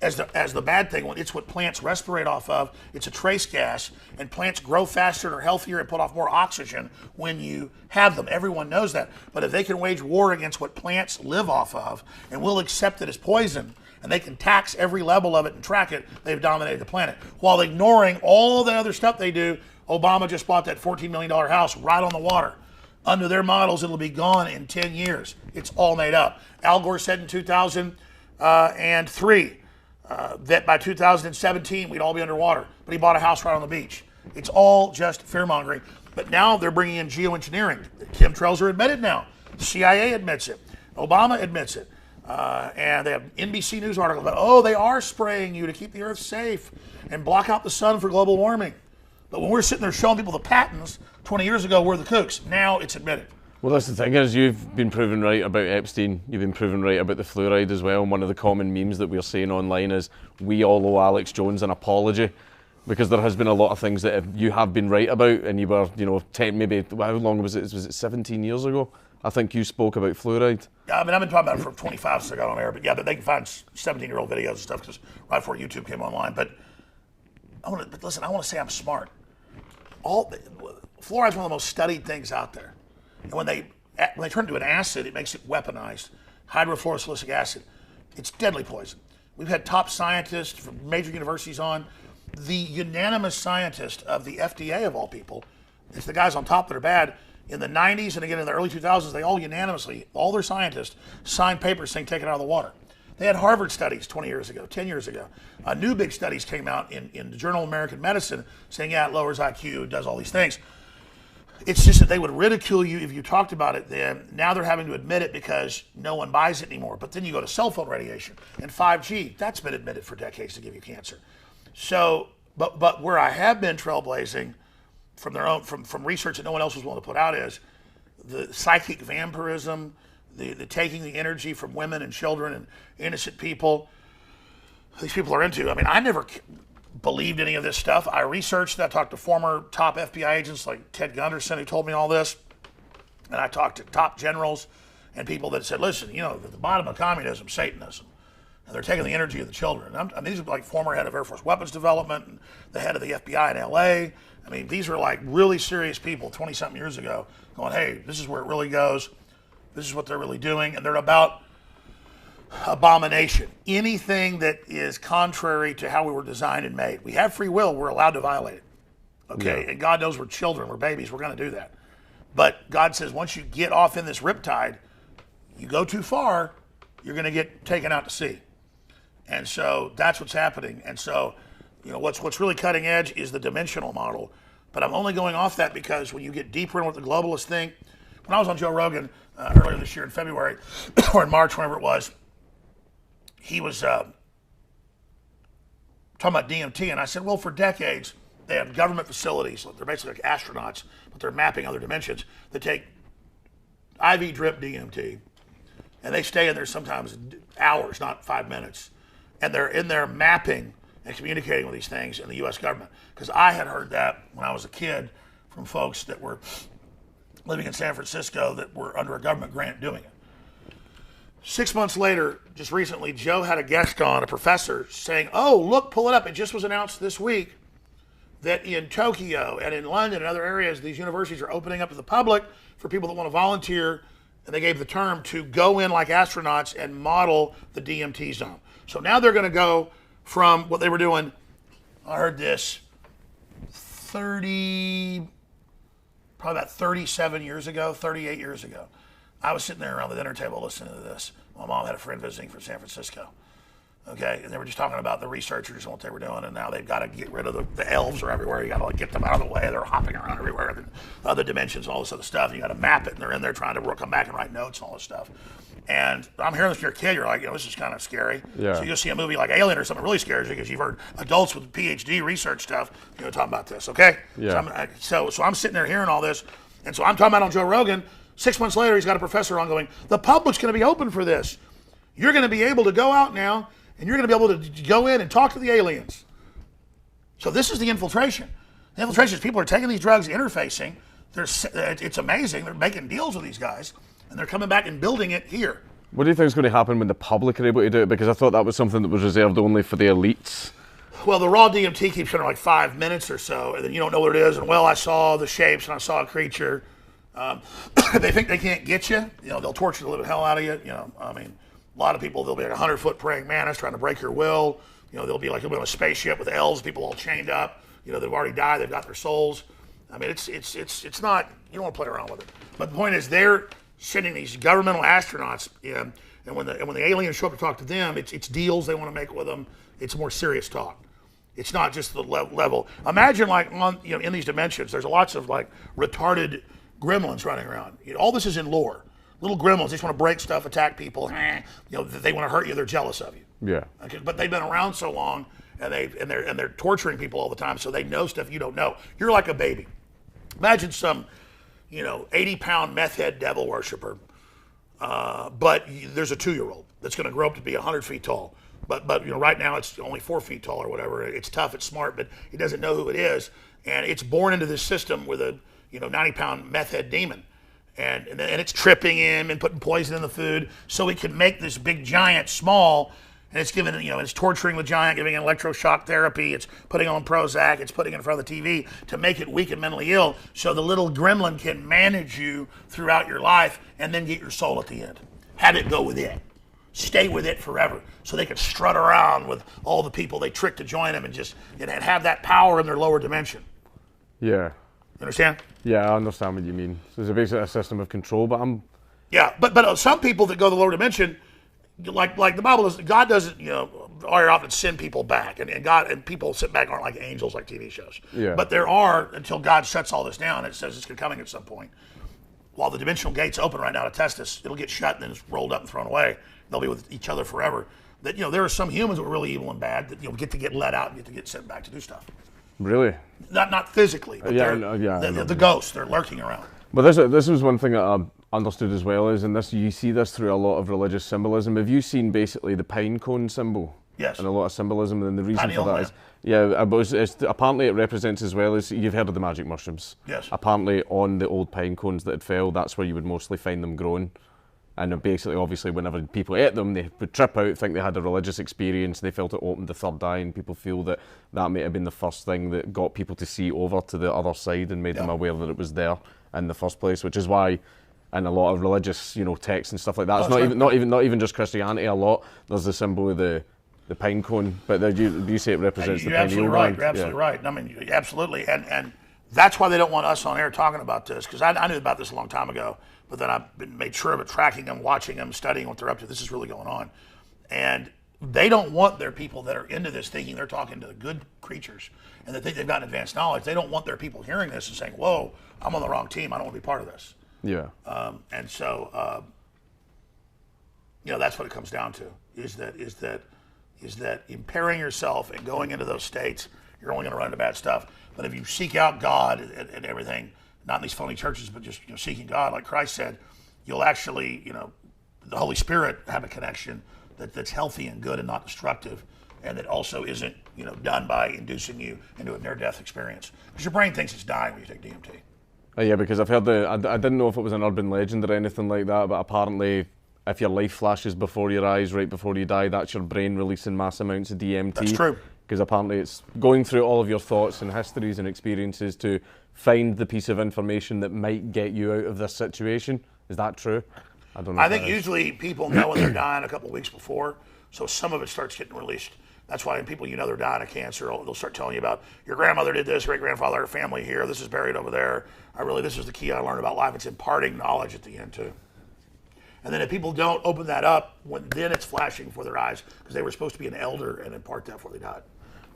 as the bad thing. It's what plants respirate off of. It's a trace gas, and plants grow faster and are healthier and put off more oxygen when you have them. Everyone knows that. But if they can wage war against what plants live off of, and we'll accept it as poison, and they can tax every level of it and track it, they've dominated the planet. While ignoring all the other stuff they do, Obama just bought that $14 million house right on the water. Under their models, it'll be gone in 10 years. It's all made up. Al Gore said in 2003, that by 2017 we'd all be underwater, but he bought a house right on the beach. It's all just fear-mongering. But now they're bringing in geoengineering. Chemtrails are admitted now. The CIA admits it. Obama admits it. And they have NBC News article about, they are spraying you to keep the earth safe and block out the sun for global warming. But when we're sitting there showing people the patents 20 years ago, we're the kooks. Now it's admitted. Well, that's the thing, is you've been proven right about Epstein. You've been proven right about the fluoride as well. And one of the common memes that we're seeing online is, we all owe Alex Jones an apology, because there has been a lot of things that you have been right about, and you were, maybe, how long was it? Was it 17 years ago? I think you spoke about fluoride. Yeah, I mean, I've been talking about it for 25 since I got on air, but they can find 17-year-old videos and stuff, because right before YouTube came online. But listen, I want to say I'm smart. Fluoride's one of the most studied things out there. And when they turn it into an acid, it makes it weaponized. hydrofluorosilicic acid. It's deadly poison. We've had top scientists from major universities on. The unanimous scientist of the FDA, of all people, it's the guys on top that are bad. In the 90s and again in the early 2000s, they all unanimously, all their scientists, signed papers saying take it out of the water. They had Harvard studies 20 years ago, 10 years ago. New big studies came out in the Journal of American Medicine saying, yeah, it lowers IQ, it does all these things. It's just that they would ridicule you if you talked about it then. Now they're having to admit it because no one buys it anymore. But then you go to cell phone radiation and 5G, that's been admitted for decades to give you cancer. So, but where I have been trailblazing from their own, from research that no one else was willing to put out is the psychic vampirism, the taking the energy from women and children and innocent people. These people are into. I mean, I never believed any of this stuff. I researched it. I talked to former top FBI agents like Ted Gunderson who told me all this. And I talked to top generals and people that said, listen, you know, at the bottom of communism, Satanism. And they're taking the energy of the children. I mean, these are like former head of Air Force Weapons Development and the head of the FBI in LA. I mean, these are like really serious people 20-something years ago going, hey, this is where it really goes. This is what they're really doing. And they're about abomination. Anything that is contrary to how we were designed and made. We have free will. We're allowed to violate it. Okay? Yeah. And God knows we're children. We're babies. We're going to do that. But God says once you get off in this riptide, you go too far, you're going to get taken out to sea. And so that's what's happening. And so, you know, what's really cutting edge is the dimensional model. But I'm only going off that because when you get deeper in what the globalists think, when I was on Joe Rogan earlier this year in February, or in March, whenever it was, he was talking about DMT, and I said, well, for decades, they have government facilities, they're basically like astronauts, but they're mapping other dimensions, that take IV drip DMT, and they stay in there sometimes hours, not 5 minutes, and they're in there mapping and communicating with these things in the U.S. government. Because I had heard that when I was a kid from folks that were living in San Francisco that were under a government grant doing it. 6 months later, just recently, Joe had a guest on, a professor, saying, oh, look, pull it up. It just was announced this week that in Tokyo and in London and other areas, these universities are opening up to the public for people that want to volunteer, and they gave the term to go in like astronauts and model the DMT zone. So now they're going to go from what they were doing, I heard this, probably about 37 years ago, 38 years ago. I was sitting there around the dinner table listening to this. My mom had a friend visiting from San Francisco. Okay, and they were just talking about the researchers and what they were doing, and now they've got to get rid of the elves are everywhere. You got to like get them out of the way. They're hopping around everywhere, the other dimensions, all this other stuff. You got to map it, and they're in there trying to come back and write notes and all this stuff. And I'm hearing this from your kid. You're like, you know, this is kind of scary. Yeah. So you'll see a movie like Alien or something really scares you because you've heard adults with PhD research stuff, you know, talking about this. Okay. Yeah. So I'm sitting there hearing all this, and so I'm talking about on Joe Rogan. 6 months later, he's got a professor on going, the public's going to be open for this. You're going to be able to go out now, and you're going to be able to go in and talk to the aliens. So this is the infiltration. The infiltration is people are taking these drugs, interfacing. It's amazing. They're making deals with these guys, and they're coming back and building it here. What do you think is going to happen when the public are able to do it? Because I thought that was something that was reserved only for the elites. Well, the raw DMT keeps for like 5 minutes or so, and then you don't know what it is. And well, I saw the shapes, and I saw a creature. They think they can't get you. You know, they'll torture the living hell out of you. You know, I mean, a lot of people, they'll be like 100-foot praying mantis trying to break your will. You know, they'll be like on a spaceship with elves, people all chained up. You know, they've already died. They've got their souls. I mean, it's not. You don't want to play around with it. But the point is, they're sending these governmental astronauts in, and when the aliens show up to talk to them, it's deals they want to make with them. It's more serious talk. It's not just the level. Imagine like in these dimensions, there's lots of like retarded gremlins running around. You know, all this is in lore. Little gremlins, they just want to break stuff, attack people. You know, they want to hurt you. They're jealous of you. Yeah. Okay, but they've been around so long, and they're torturing people all the time, so they know stuff you don't know. You're like a baby. Imagine some, 80-pound meth head devil worshiper, but there's a 2-year-old that's going to grow up to be 100 feet tall. But right now it's only 4 feet tall or whatever. It's tough, it's smart, but it doesn't know who it is, and it's born into this system with a 90-pound meth head demon. And it's tripping him and putting poison in the food so it can make this big giant small. And it's giving, it's torturing the giant, giving it electroshock therapy. It's putting on Prozac. It's putting it in front of the TV to make it weak and mentally ill so the little gremlin can manage you throughout your life and then get your soul at the end. have it go with it. Stay with it forever, so they could strut around with all the people they tricked to join them and have that power in their lower dimension. Yeah. You understand? Yeah, I understand what you mean. So it's basically a system of control, but Yeah, but some people that go to the lower dimension, like the Bible does, God doesn't, very often send people back, and God and people sit back aren't like angels like TV shows. Yeah. But there are, until God shuts all this down. It says it's coming at some point. While the dimensional gates open right now to test us, it'll get shut and then it's rolled up and thrown away. They'll be with each other forever. That there are some humans that are really evil and bad that get to get let out and get to get sent back to do stuff. really. Not physically, but the ghosts, they're lurking around. But this was one thing that I understood as well, is, and this you see this through a lot of religious symbolism. Have you seen basically the pine cone symbol? Yes. And a lot of symbolism, and the reason Pineal for that is, but apparently it represents as well as, you've heard of the magic mushrooms. Yes. Apparently on the old pine cones that had fell, that's where you would mostly find them growing. And basically, obviously, whenever people ate them, they would trip out, think they had a religious experience, they felt it opened the third eye, and people feel that may have been the first thing that got people to see over to the other side and made them aware that it was there in the first place, which is why in a lot of religious, texts and stuff like that, it's not even just Christianity. A lot there's the symbol of the pine cone, but you say it represents the pineal gland. You're absolutely right. I mean, absolutely, and that's why they don't want us on air talking about this, because I knew about this a long time ago, but then I've made sure of it, tracking them, watching them, studying what they're up to. This is really going on, and they don't want their people that are into this thinking they're talking to the good creatures and that think they've got advanced knowledge. They don't want their people hearing this and saying, "Whoa, I'm on the wrong team. I don't want to be part of this." Yeah. And so, that's what it comes down to: is that impairing yourself and going into those states, you're only going to run into bad stuff. But if you seek out God and everything, not in these phony churches, but just seeking God, like Christ said, you'll actually, the Holy Spirit have a connection that's healthy and good and not destructive, and that also isn't, done by inducing you into a near-death experience. Because your brain thinks it's dying when you take DMT. Yeah, because I've heard I didn't know if it was an urban legend or anything like that, but apparently if your life flashes before your eyes right before you die, that's your brain releasing mass amounts of DMT. That's true. Because apparently it's going through all of your thoughts and histories and experiences to find the piece of information that might get you out of this situation. Is that true? I don't know. I think usually people know when they're dying a couple of weeks before, so some of it starts getting released. That's why when people they're dying of cancer, they'll start telling you about your grandmother did this, great-grandfather, her family here, this is buried over there. This is the key I learned about life. It's imparting knowledge at the end too. And then if people don't open that up, then it's flashing before their eyes because they were supposed to be an elder and impart that before they died.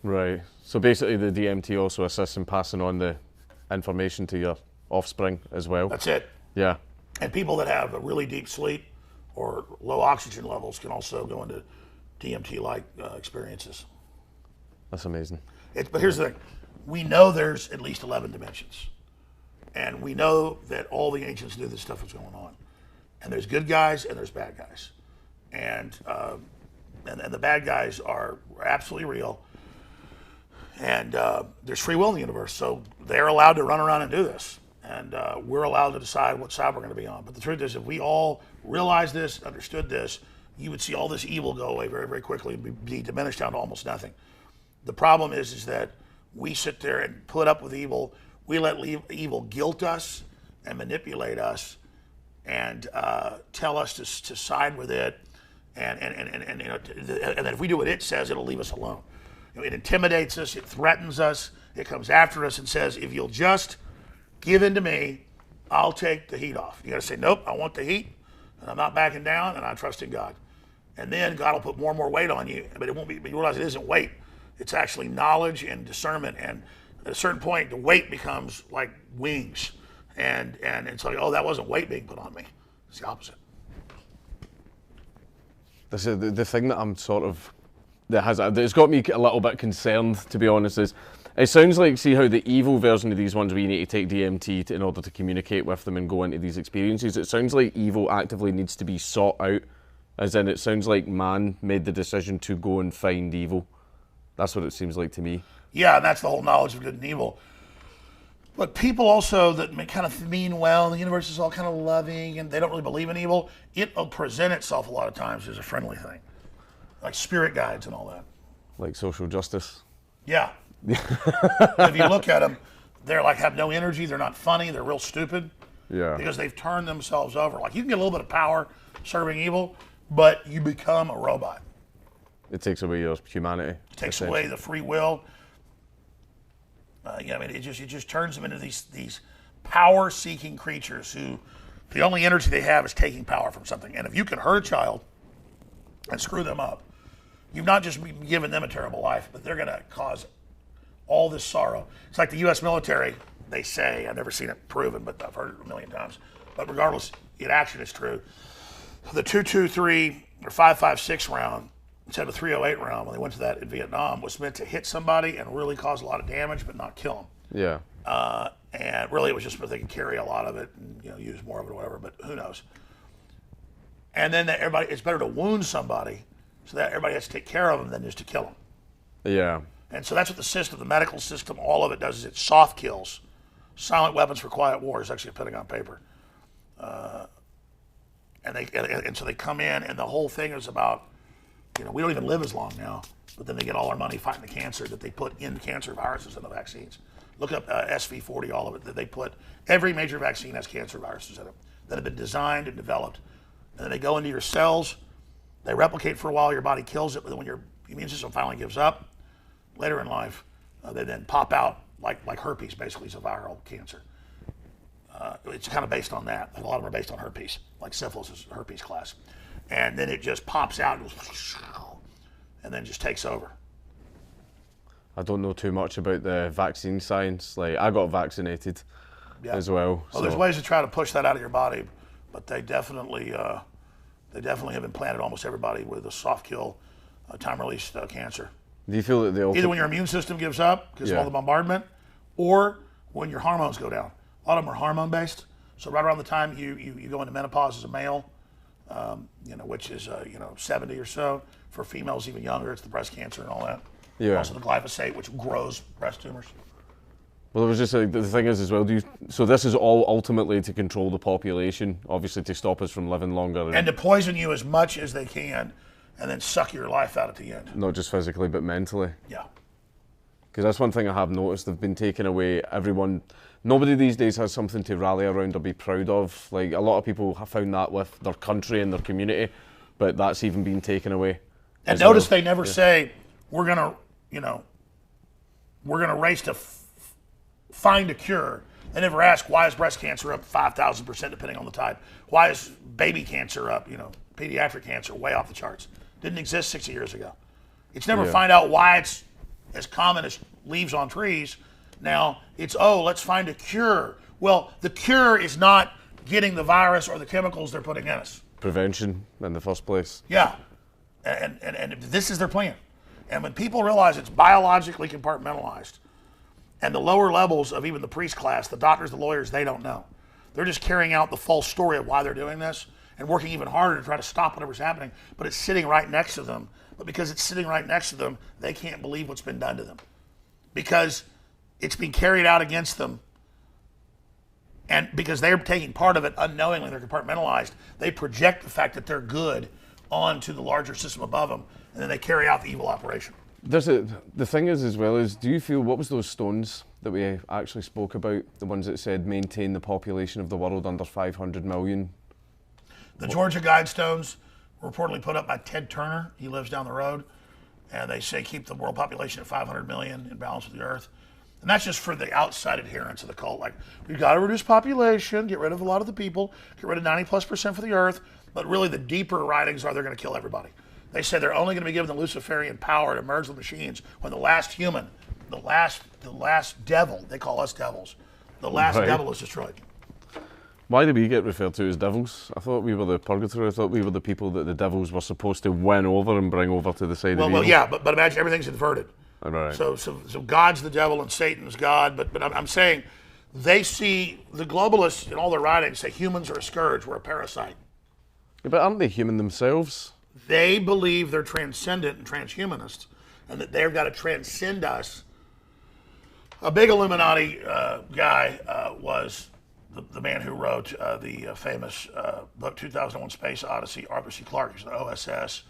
Right. So basically the DMT also assists in passing on the information to your offspring as well. That's it. Yeah. And people that have a really deep sleep or low oxygen levels can also go into DMT-like experiences. That's amazing. But here's the thing. We know there's at least 11 dimensions. And we know that all the ancients knew this stuff was going on. And there's good guys and there's bad guys. And the bad guys are absolutely real. And there's free will in the universe, so they're allowed to run around and do this. And we're allowed to decide what side we're going to be on. But the truth is, if we all realized this, understood this, you would see all this evil go away very, very quickly and be diminished down to almost nothing. The problem is that we sit there and put up with evil. We let evil guilt us and manipulate us and tell us to side with it. And that if we do what it says, it'll leave us alone. It intimidates us, it threatens us, it comes after us and says, if you'll just give in to me, I'll take the heat off. You gotta say, nope, I want the heat, and I'm not backing down, and I trust in God. And then God will put more and more weight on you, but it won't be, but you realize it isn't weight. It's actually knowledge and discernment, and at a certain point, the weight becomes like wings. And it's like, oh, that wasn't weight being put on me. It's the opposite. This is the thing that I'm sort of, that's got me a little bit concerned, to be honest, is it sounds like, see how the evil version of these ones where you need to take DMT in order to communicate with them and go into these experiences, it sounds like evil actively needs to be sought out, as in it sounds like man made the decision to go and find evil. That's what it seems like to me. Yeah, and that's the whole knowledge of good and evil. But people also that kind of mean well, the universe is all kind of loving, and they don't really believe in evil, it'll present itself a lot of times as a friendly thing. Like spirit guides and all that. Like social justice? Yeah. If you look at them, they're like have no energy, they're not funny, they're real stupid. Yeah. Because they've turned themselves over. Like, you can get a little bit of power serving evil, but you become a robot. It takes away your humanity. It takes away the free will. It just turns them into these power-seeking creatures who the only energy they have is taking power from something. And if you can hurt a child and screw them up, you've not just given them a terrible life, but they're going to cause all this sorrow. It's like the U.S. military, they say, I've never seen it proven, but I've heard it a million times. But regardless, in action, it's true. The 223 or 5.56 round, instead of a 308 round, when they went to that in Vietnam, was meant to hit somebody and really cause a lot of damage, but not kill them. Yeah. And really, it was just so they could carry a lot of it and use more of it or whatever. But who knows? And then it's better to wound somebody so that everybody has to take care of them than just to kill them. Yeah. And so that's what the system, the medical system, all of it does is it soft kills. Silent weapons for quiet war is actually a Pentagon paper. And so they come in, and the whole thing is about, we don't even live as long now, but then they get all our money fighting the cancer that they put in cancer viruses in the vaccines. Look up SV40, all of it. That they put, every major vaccine has cancer viruses in them that have been designed and developed. And then they go into your cells, they replicate for a while, your body kills it, but then when your immune system finally gives up, later in life, they then pop out like herpes, basically, is a viral cancer. It's kind of based on that. A lot of them are based on herpes, like syphilis is herpes class. And then it just pops out and then just takes over. I don't know too much about the vaccine science. Like, I got vaccinated as well. Well, there's ways to try to push that out of your body, but they definitely have implanted almost everybody with a soft kill, time-release cancer. Do you feel that either when your immune system gives up because of all the bombardment, or when your hormones go down? A lot of them are hormone-based. So right around the time you go into menopause as a male, which is 70 or so. For females even younger, it's the breast cancer and all that. Yeah. Also the glyphosate, which grows breast tumors. Well, it was just like, the thing is as well. So this is all ultimately to control the population, obviously to stop us from living longer, and to poison you as much as they can, and then suck your life out at the end. Not just physically, but mentally. Yeah. Because that's one thing I have noticed. They've been taking away everyone. Nobody these days has something to rally around or be proud of. Like, a lot of people have found that with their country and their community, but that's even been taken away. And notice they never say, we're gonna race to find a cure. They never ask, why is breast cancer up 5,000% depending on the type? Why is baby cancer up, pediatric cancer way off the charts? Didn't exist 60 years ago. It's never find out why it's as common as leaves on trees. Now it's, let's find a cure. Well, the cure is not getting the virus or the chemicals they're putting in us. Prevention in the first place. Yeah, and this is their plan. And when people realize it's biologically compartmentalized, and the lower levels of even the priest class, the doctors, the lawyers, they don't know. They're just carrying out the false story of why they're doing this and working even harder to try to stop whatever's happening, but it's sitting right next to them. But because it's sitting right next to them, they can't believe what's been done to them. Because it's being carried out against them, and because they're taking part of it unknowingly, they're compartmentalized, they project the fact that they're good onto the larger system above them, and then they carry out the evil operation. The thing is, as well, do you feel, what was those stones that we actually spoke about, the ones that said maintain the population of the world under 500 million? The Georgia Guidestones were reportedly put up by Ted Turner. He lives down the road. And they say keep the world population at 500 million in balance with the earth. And that's just for the outside adherents of the cult. Like, we've got to reduce population, get rid of a lot of the people, get rid of 90+% for the earth. But really the deeper writings are they're going to kill everybody. They say they're only going to be given the Luciferian power to merge the machines when the last human, the last devil, they call us devils, the last devil is destroyed. Why do we get referred to as devils? I thought we were the purgatory. I thought we were the people that the devils were supposed to win over and bring over to the side of evil. Well, yeah, but imagine everything's inverted. Right. So God's the devil and Satan's God. But I'm saying they see, the globalists in all their writings say humans are a scourge, we're a parasite. Yeah, but aren't they human themselves? They believe they're transcendent and transhumanists, and that they've got to transcend us. A big Illuminati guy was the man who wrote the famous book 2001 Space Odyssey, Arthur C. Clarke. He's the OSS,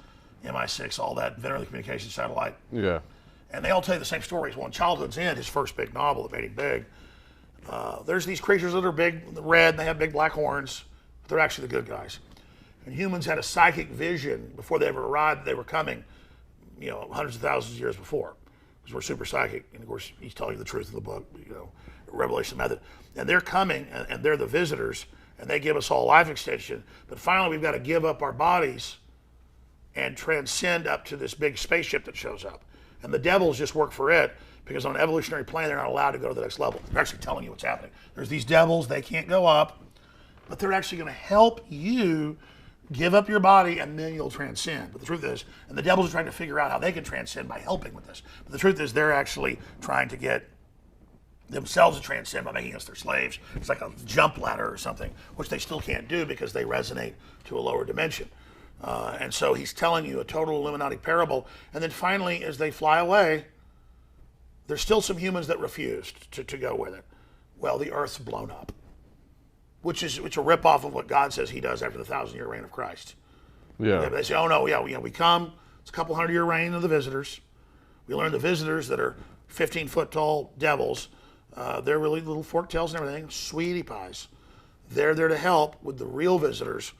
MI6, all that, inventor of the communication satellite. Yeah. And they all tell you the same stories. Well, in Childhood's End, his first big novel that made him big, There's these creatures that are big, red, and they have big black horns, but they're actually the good guys. And humans had a psychic vision before they ever arrived. They were coming, hundreds of thousands of years before, because we're super psychic. And of course, he's telling you the truth in the book, Revelation method. And they're coming, and they're the visitors, and they give us all life extension. But finally, we've got to give up our bodies and transcend up to this big spaceship that shows up. And the devils just work for it, because on an evolutionary plane, they're not allowed to go to the next level. They're actually telling you what's happening. There's these devils, they can't go up, but they're actually going to help you give up your body, and then you'll transcend. But the truth is, and the devils are trying to figure out how they can transcend by helping with this. But the truth is, they're actually trying to get themselves to transcend by making us their slaves. It's like a jump ladder or something, which they still can't do because they resonate to a lower dimension. And so he's telling you a total Illuminati parable. And then finally, as they fly away, there's still some humans that refused to go with it. Well, the earth's blown up, which is a ripoff of what God says he does after the 1,000-year reign of Christ. Yeah. They say, oh no, we come, it's a couple 100-year reign of the visitors. We learn the visitors that are 15-foot tall devils, they're really little forked tails and everything, sweetie pies. They're there to help with the real visitors.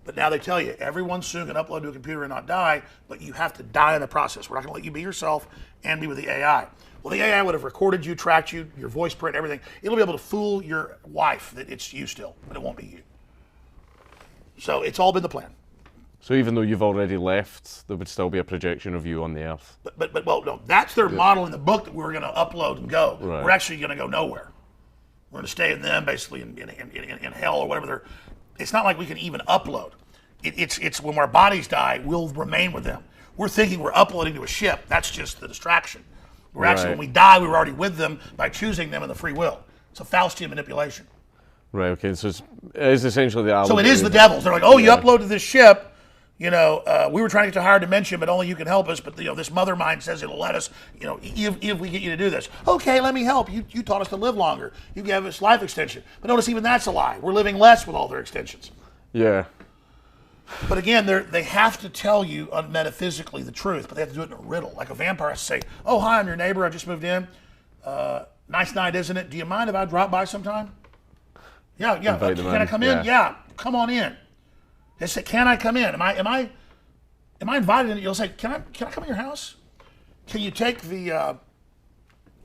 But now they tell you, everyone soon can upload to a computer and not die, but you have to die in the process. We're not going to let you be yourself and be with the AI. Well, the AI would have recorded you, tracked you, your voice print, everything. It'll be able to fool your wife that it's you still, but it won't be you. So it's all been the plan. So even though you've already left, there would still be a projection of you on the Earth. But well, no, that's their model in the book that we're going to upload and go. Right. We're actually going to go nowhere. We're going to stay in them, basically in hell or whatever they're. It's not like we can even upload. It's when our bodies die, we'll remain with them. We're thinking we're uploading to a ship. That's just the distraction. We're actually, when we die, we were already with them by choosing them in the free will. It's a Faustian manipulation. Right, okay, so it's essentially the... So it is the devils. They're like, oh, you uploaded this ship, we were trying to get to a higher dimension, but only you can help us, but this mother mind says it'll let us, if we get you to do this. Okay, let me help. You taught us to live longer. You gave us life extension. But notice even that's a lie. We're living less with all their extensions. Yeah. But again, they have to tell you metaphysically the truth, but they have to do it in a riddle. Like a vampire has to say, oh, hi, I'm your neighbor. I just moved in. Nice night, isn't it? Do you mind if I drop by sometime? Yeah. Can I come in? Yeah, come on in. They say, can I come in? Am I invited in? You'll say, can I come in your house? Can you take the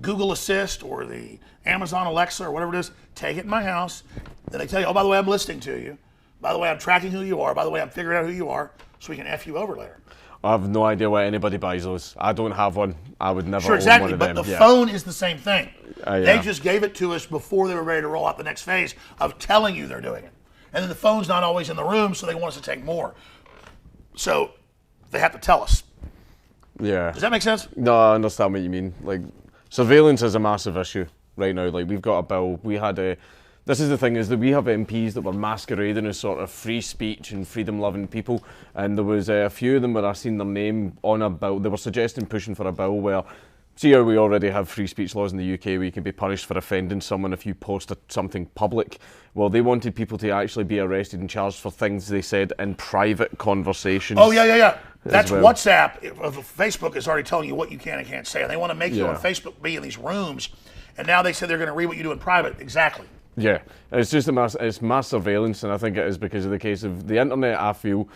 Google Assist or the Amazon Alexa or whatever it is, take it in my house. Then they tell you, oh, by the way, I'm listening to you. By the way, I'm tracking who you are. By the way, I'm figuring out who you are so we can F you over later. I have no idea why anybody buys those. I don't have one. I would never Sure, own exactly. one of But them. the phone is the same thing. Yeah. They just gave it to us before they were ready to roll out the next phase of telling you they're doing it. And then the phone's not always in the room, so they want us to take more. So they have to tell us. Yeah. Does that make sense? No, I understand what you mean. Like, surveillance is a massive issue right now. Like, we've got a bill. We had a... This is the thing, is that we have MPs that were masquerading as sort of free speech and freedom-loving people, and there was a few of them where I seen their name on a bill. They were suggesting pushing for a bill where, see how we already have free speech laws in the UK where you can be punished for offending someone if you post something public. Well, they wanted people to actually be arrested and charged for things they said in private conversations. Oh, yeah. That's well. WhatsApp. Facebook is already telling you what you can and can't say. And they want to make you on Facebook be in these rooms. And now they said they're going to read what you do in private. Exactly. Yeah, it's just it's mass surveillance, and I think it is because of the case of the internet. I feel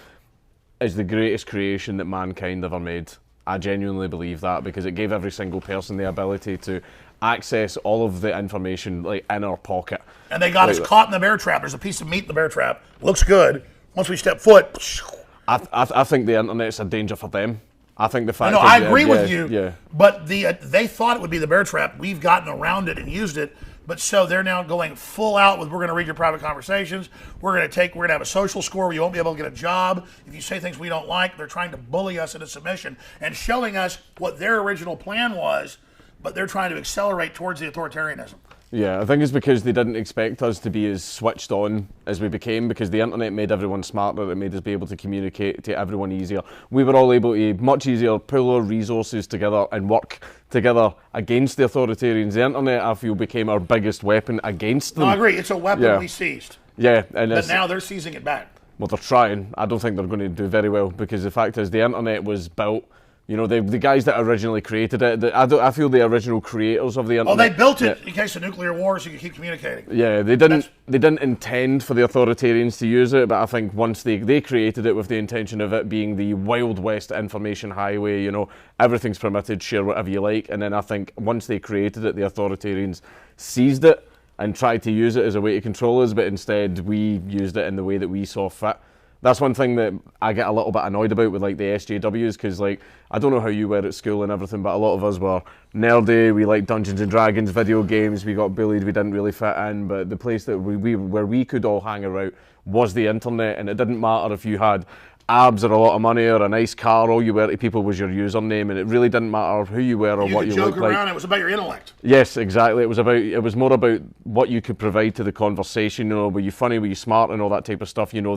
is the greatest creation that mankind ever made. I genuinely believe that, because it gave every single person the ability to access all of the information like in our pocket. And they got us caught in the bear trap. There's a piece of meat in the bear trap. Looks good. Once we step foot. I think the internet's a danger for them. I think the fact. No, I agree with you. Yeah. But they thought it would be the bear trap. We've gotten around it and used it. But so they're now going full out with, we're going to read your private conversations. We're going to have a social score where you won't be able to get a job if you say things we don't like. They're trying to bully us into submission and showing us what their original plan was, but they're trying to accelerate towards the authoritarianism. Yeah, I think it's because they didn't expect us to be as switched on as we became, because the internet made everyone smarter. It made us be able to communicate to everyone easier. We were all able to much easier pull our resources together and work together against the authoritarians. The internet, I feel, became our biggest weapon against them. No, I agree. It's a weapon we seized. Yeah, but now they're seizing it back. Well, they're trying. I don't think they're going to do very well, because the fact is the internet was built, You know, the guys that originally created it, I feel the original creators of the internet. Oh, they built it in case of nuclear war so you could keep communicating. Yeah, they didn't intend for the authoritarians to use it, but I think once they created it with the intention of it being the Wild West information highway, you know, everything's permitted, share whatever you like, and then I think once they created it, the authoritarians seized it and tried to use it as a way to control us, but instead we used it in the way that we saw fit. That's one thing that I get a little bit annoyed about with like the SJWs, because like I don't know how you were at school and everything, but a lot of us were nerdy. We liked Dungeons and Dragons, video games. We got bullied. We didn't really fit in. But the place that where we could all hang out was the internet, and it didn't matter if you had abs or a lot of money or a nice car. All you were to people was your username, and it really didn't matter who you were or what you looked like. You could joke around. It was about your intellect. Yes, exactly. It was more about what you could provide to the conversation. You know, were you funny? Were you smart? And all that type of stuff. You know,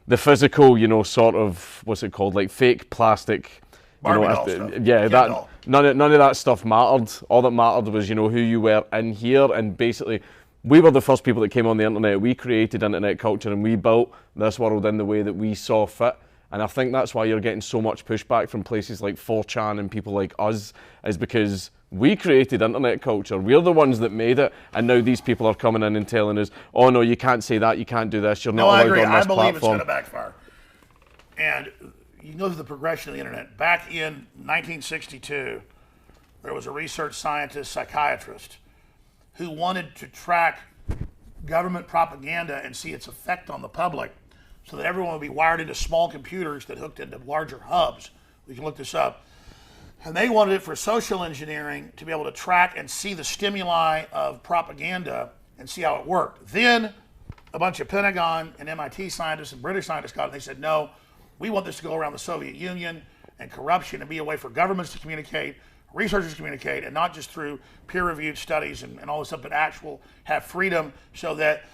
the physical, you know, sort of, what's it called, like fake plastic, Barbie doll stuff. Yeah, that none of that stuff mattered. All that mattered was, you know, who you were in here, and basically, we were the first people that came on the internet. We created internet culture, and we built this world in the way that we saw fit. And I think that's why you're getting so much pushback from places like 4chan and people like us, is because we created internet culture. We're the ones that made it, and now these people are coming in and telling us, "Oh no, you can't say that. You can't do this. You're not allowed on this platform." I believe it's going to backfire. And you can go through the progression of the internet. Back in 1962, there was a research scientist, psychiatrist, who wanted to track government propaganda and see its effect on the public, so that everyone would be wired into small computers that hooked into larger hubs. We can look this up. And they wanted it for social engineering, to be able to track and see the stimuli of propaganda and see how it worked. Then a bunch of Pentagon and MIT scientists and British scientists got it, and they said, no, we want this to go around the Soviet Union and corruption and be a way for governments to communicate, researchers to communicate, and not just through peer-reviewed studies and all this stuff, but actual have freedom so that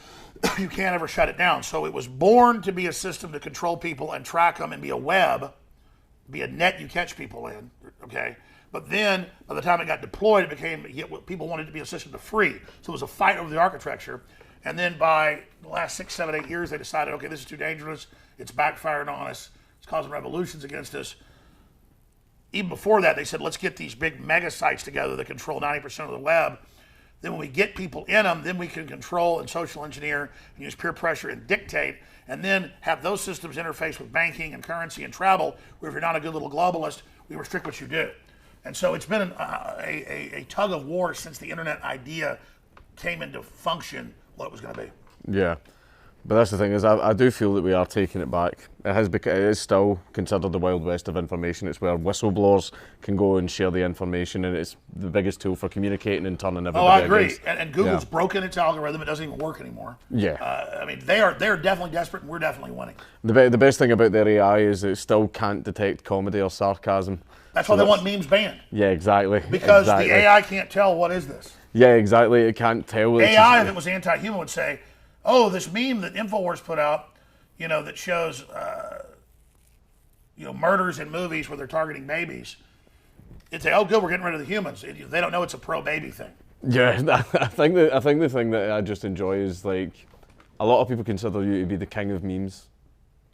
you can't ever shut it down. So it was born to be a system to control people and track them and be a web, be a net you catch people in, okay? But then, by the time it got deployed, it became, people wanted to be a system to free. So it was a fight over the architecture. And then by the last 6, 7, 8 years, they decided, okay, this is too dangerous. It's backfired on us. It's causing revolutions against us. Even before that, they said, let's get these big mega sites together that control 90% of the web. Then when we get people in them, then we can control and social engineer and use peer pressure and dictate, and then have those systems interface with banking and currency and travel, where if you're not a good little globalist, we restrict what you do. And so it's been a tug of war since the internet idea came into function, what it was going to be. Yeah. But that's the thing, is I do feel that we are taking it back. It is still considered the Wild West of information. It's where whistleblowers can go and share the information, and it's the biggest tool for communicating and turning everybody I agree. against. And Google's broken its algorithm. It doesn't even work anymore. Yeah. I mean, they're definitely desperate, and we're definitely winning. The best thing about their AI is it still can't detect comedy or sarcasm. That's why they want memes banned. Yeah, exactly. Because the AI can't tell what is this. Yeah, exactly. It can't tell. AI, if it was anti-human, would say, oh, this meme that InfoWars put out, you know, that shows, murders in movies where they're targeting babies. It'd say, oh, good, we're getting rid of the humans. They don't know it's a pro-baby thing. Yeah, I think the thing that I just enjoy is, like, a lot of people consider you to be the king of memes.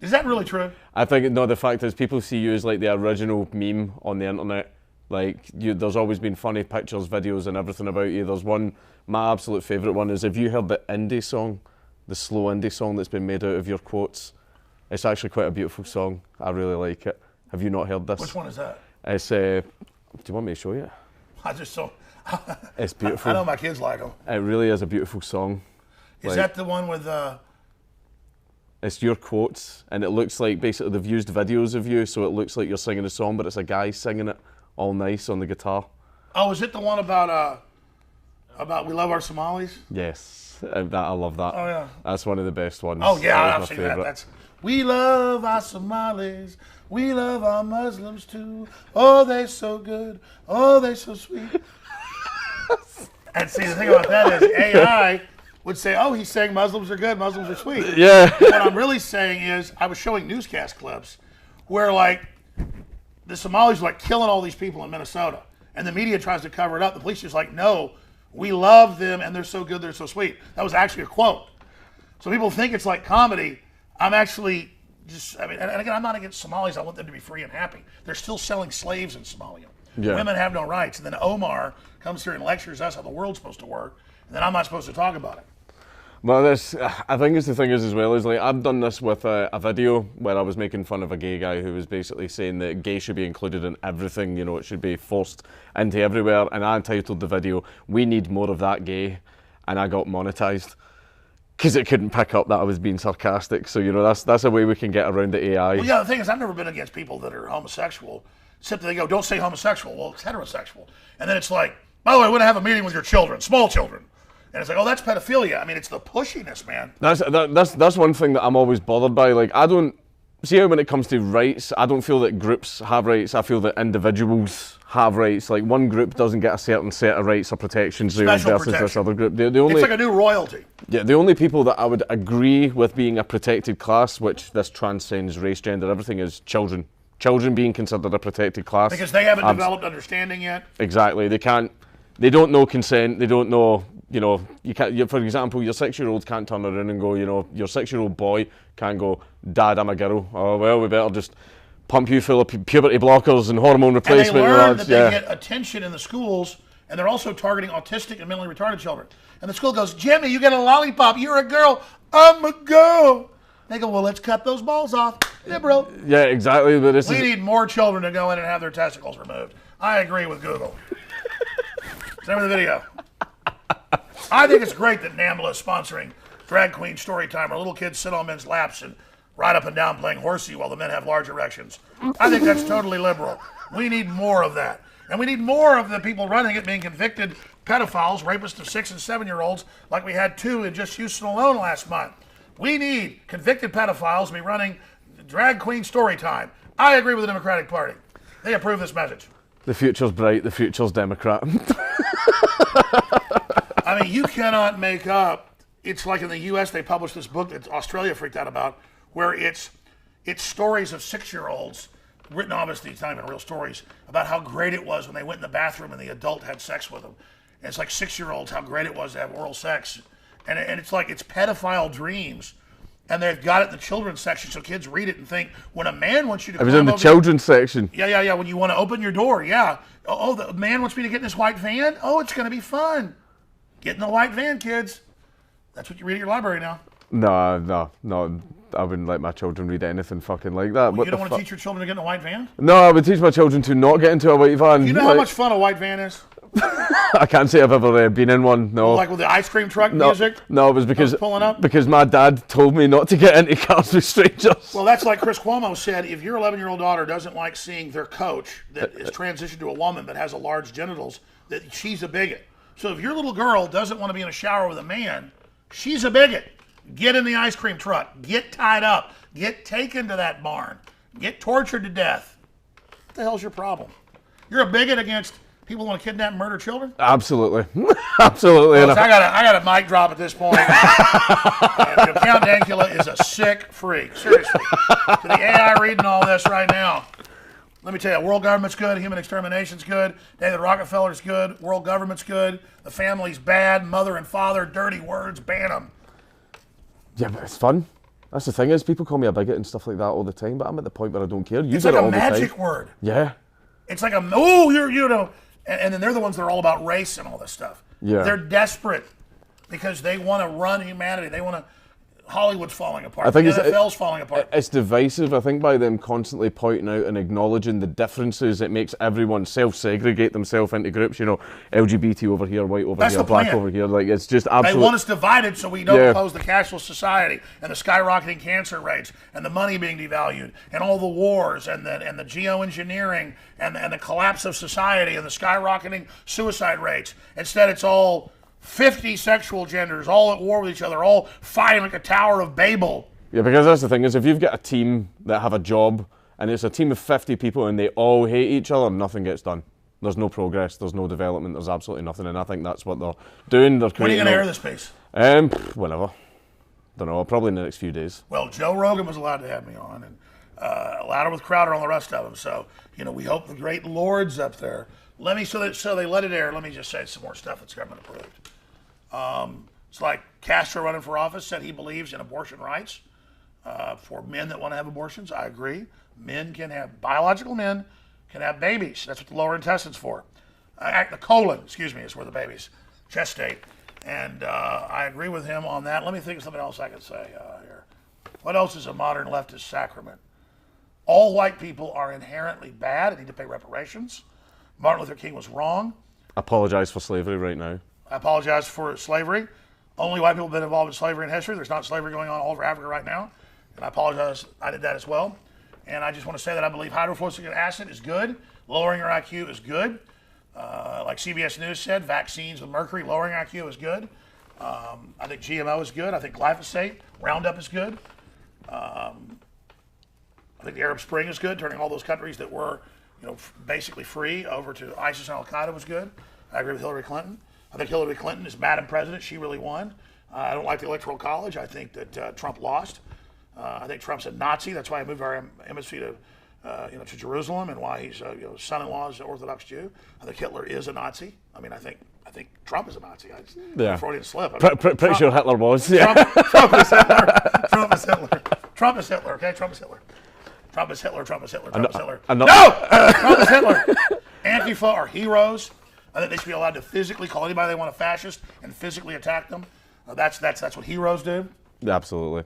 Is that really true? I think, no, the fact is people see you as like the original meme on the internet. Like, there's always been funny pictures, videos, and everything about you. There's one, my absolute favourite one is, have you heard the indie song? The slow indie song that's been made out of your quotes. It's actually quite a beautiful song. I really like it. Have you not heard this? Which one is that? It's, do you want me to show you? I just saw. It's beautiful. I know my kids like them. It really is a beautiful song. Is that the one with... It's your quotes, and it looks like, basically they've used videos of you, so it looks like you're singing a song, but it's a guy singing it all nice on the guitar. Oh, is it the one about we love our Somalis? Yes. I love that. Oh, yeah. That's one of the best ones. Oh, yeah, I've my seen favourite. that. We love our Somalis. We love our Muslims, too. Oh, they're so good. Oh, they're so sweet. And see, the thing about that is AI would say, oh, he's saying Muslims are good, Muslims are sweet. Yeah. What I'm really saying is, I was showing newscast clips where, like, the Somalis are, like, killing all these people in Minnesota. And the media tries to cover it up. The police are just like, no. We love them, and they're so good, they're so sweet. That was actually a quote. So people think it's like comedy. I'm actually just, I mean, and again, I'm not against Somalis. I want them to be free and happy. They're still selling slaves in Somalia. Yeah. Women have no rights. And then Omar comes here and lectures us how the world's supposed to work, and then I'm not supposed to talk about it. Well, I think the thing is as well is like I've done this with a video where I was making fun of a gay guy who was basically saying that gay should be included in everything, you know, it should be forced into everywhere, and I entitled the video, "We Need More of That Gay," and I got monetized because it couldn't pick up that I was being sarcastic. So, you know, that's a way we can get around the AI. Well, yeah, the thing is, I've never been against people that are homosexual, except that they go, don't say homosexual. Well, it's heterosexual. And then it's like, by the way, we're going to have a meeting with your children, small children. And it's like, oh, that's pedophilia. I mean, it's the pushiness, man. That's one thing that I'm always bothered by. Like, I don't see how when it comes to rights, I don't feel that groups have rights. I feel that individuals have rights. Like, one group doesn't get a certain set of rights or protections versus this other group. The only, it's like a new royalty. Yeah, the only people that I would agree with being a protected class, which this transcends race, gender, everything, is children. Children being considered a protected class. Because they haven't developed understanding yet. Exactly. They don't know consent. They don't know, you know, you can't, for example, your 6-year-old can't turn around and go, you know, your 6-year-old boy can't go, "Dad, I'm a girl." Oh, well, we better just pump you full of puberty blockers and hormone replacement. And they learn that they get attention in the schools, and they're also targeting autistic and mentally retarded children. And the school goes, "Jimmy, you get a lollipop. You're a girl. I'm a girl." They go, "Well, let's cut those balls off." Liberal. Yeah, exactly. But we need more children to go in and have their testicles removed. I agree with Google. Send me the video. I think it's great that NAMBLA is sponsoring Drag Queen Story Time, where little kids sit on men's laps and ride up and down playing horsey while the men have large erections. I think that's totally liberal. We need more of that. And we need more of the people running it being convicted pedophiles, rapists of 6 and 7-year-olds, like we had 2 in just Houston alone last month. We need convicted pedophiles to be running Drag Queen Story Time. I agree with the Democratic Party. They approve this message. The future's bright, the future's Democrat. I mean, you cannot make up. It's like in the U.S. they published this book that Australia freaked out about, where it's stories of 6-year-olds, written obviously, it's not even real stories, about how great it was when they went in the bathroom and the adult had sex with them. And it's like 6-year-olds, how great it was to have oral sex. And it's like, it's pedophile dreams. And they've got it in the children's section, so kids read it and think, when a man wants you to... I was in the children's section. Yeah. When you want to open your door, yeah. Oh, the man wants me to get in this white van? Oh, it's going to be fun. Get in the white van, kids. That's what you read at your library now. No. I wouldn't let my children read anything fucking like that. Well, you don't want to teach your children to get in a white van? No, I would teach my children to not get into a white van. You know how much fun a white van is? I can't say I've ever been in one, no. Like with the ice cream truck music? No, it was because pulling up? Because my dad told me not to get into cars with strangers. Well, that's like Chris Cuomo said, if your 11-year-old daughter doesn't like seeing their coach that is transitioned to a woman but has a large genitals, that she's a bigot. So if your little girl doesn't want to be in a shower with a man, she's a bigot. Get in the ice cream truck. Get tied up. Get taken to that barn. Get tortured to death. What the hell's your problem? You're a bigot against people who want to kidnap and murder children? Absolutely. Absolutely. Well, I got a mic drop at this point. Count Dankula is a sick freak. Seriously. To the AI reading all this right now. Let me tell you, world government's good, human extermination's good, David Rockefeller's good, world government's good, the family's bad, mother and father, dirty words, ban them. Yeah, but it's fun. That's the thing is, people call me a bigot and stuff like that all the time, but I'm at the point where I don't care. It's like a magic word. Yeah. It's like and then they're the ones that are all about race and all this stuff. Yeah. They're desperate because they want to run humanity. They want to. Hollywood's falling apart. I think the NFL's falling apart. It's divisive, I think, by them constantly pointing out and acknowledging the differences. It makes everyone self-segregate themselves into groups, you know, LGBT over here, white over here, black over here. Like, it's just absolute... They want us divided so we don't oppose the cashless society and the skyrocketing cancer rates and the money being devalued and all the wars and the geoengineering and the collapse of society and the skyrocketing suicide rates. Instead, it's all 50 sexual genders, all at war with each other, all fighting like a Tower of Babel. Yeah, because that's the thing is, if you've got a team that have a job and it's a team of 50 people and they all hate each other, nothing gets done. There's no progress, there's no development, there's absolutely nothing, and I think that's what they're doing. They're when are you going to air this piece? Whenever. Don't know, probably in the next few days. Well, Joe Rogan was allowed to have me on, and Louder with Crowder and all the rest of them, so, you know, we hope the great lords up there. So they let it air. Let me just say some more stuff that's government approved. It's like Castro running for office said he believes in abortion rights. For men that want to have abortions, I agree. Biological men can have babies. That's what the lower intestine's for. The colon, is where the babies gestate. And I agree with him on that. Let me think of something else I can say here. What else is a modern leftist sacrament? All white people are inherently bad and need to pay reparations. Martin Luther King was wrong. Apologize for slavery right now. I apologize for slavery. Only white people have been involved in slavery in history. There's not slavery going on all over Africa right now. And I apologize. I did that as well. And I just want to say that I believe hydrofluoric acid is good. Lowering your IQ is good. Like CBS News said, vaccines with mercury lowering IQ is good. I think GMO is good. I think glyphosate, Roundup is good. I think the Arab Spring is good, turning all those countries that were, basically free over to ISIS and Al Qaeda was good. I agree with Hillary Clinton. I think Hillary Clinton is Madam President. She really won. I don't like the Electoral College. I think that Trump lost. I think Trump's a Nazi. That's why I moved our embassy to Jerusalem, and why his son-in-law is an Orthodox Jew. I think Hitler is a Nazi. I think Trump is a Nazi. Freudian slip. Pretty sure Hitler was. Yeah. Trump is Hitler. Trump is Hitler. Trump is Hitler. Okay, Trump is Hitler. Trump is Hitler. Trump is Hitler. Trump is Hitler. No! Trump is Hitler. Antifa are heroes. I think they should be allowed to physically call anybody they want a fascist and physically attack them. That's what heroes do. Yeah, absolutely.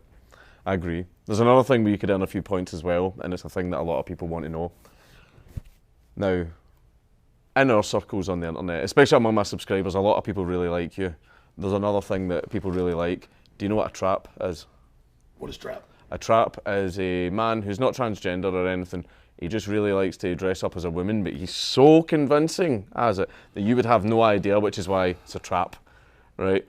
I agree. There's another thing where you could earn a few points as well, and it's a thing that a lot of people want to know. Now, in our circles on the internet, especially among my subscribers, a lot of people really like you. There's another thing that people really like. Do you know what a trap is? What is trap? A trap is a man who's not transgender or anything. He just really likes to dress up as a woman, but he's so convincing as it that you would have no idea, which is why it's a trap, right?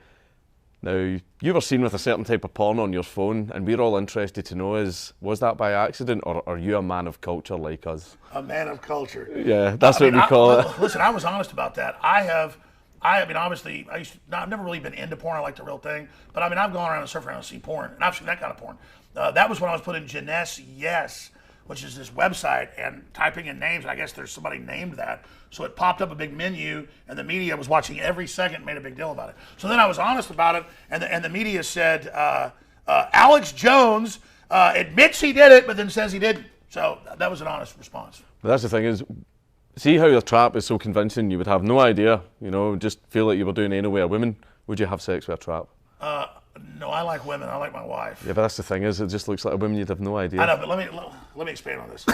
Now, you were seen with a certain type of porn on your phone, and we're all interested to know was that by accident, or are you a man of culture like us? A man of culture. Yeah, that's what we call it. Listen, I was honest about that. Obviously, I've never really been into porn. I like the real thing. But I've gone around and surfed around and seen porn, and I've seen that kind of porn. That was when I was putting Jeunesse Yes, which is this website, and typing in names, and I guess there's somebody named that. So it popped up a big menu, and the media was watching every second and made a big deal about it. So then I was honest about it, and the media said, Alex Jones admits he did it, but then says he didn't. So that was an honest response. But that's the thing is, see how the trap is so convincing, you would have no idea, just feel like you were doing anyway a woman. Would you have sex with a trap? No, I like women. I like my wife. Yeah, but that's the thing is, it just looks like a woman, you'd have no idea. I know, but let me expand on this.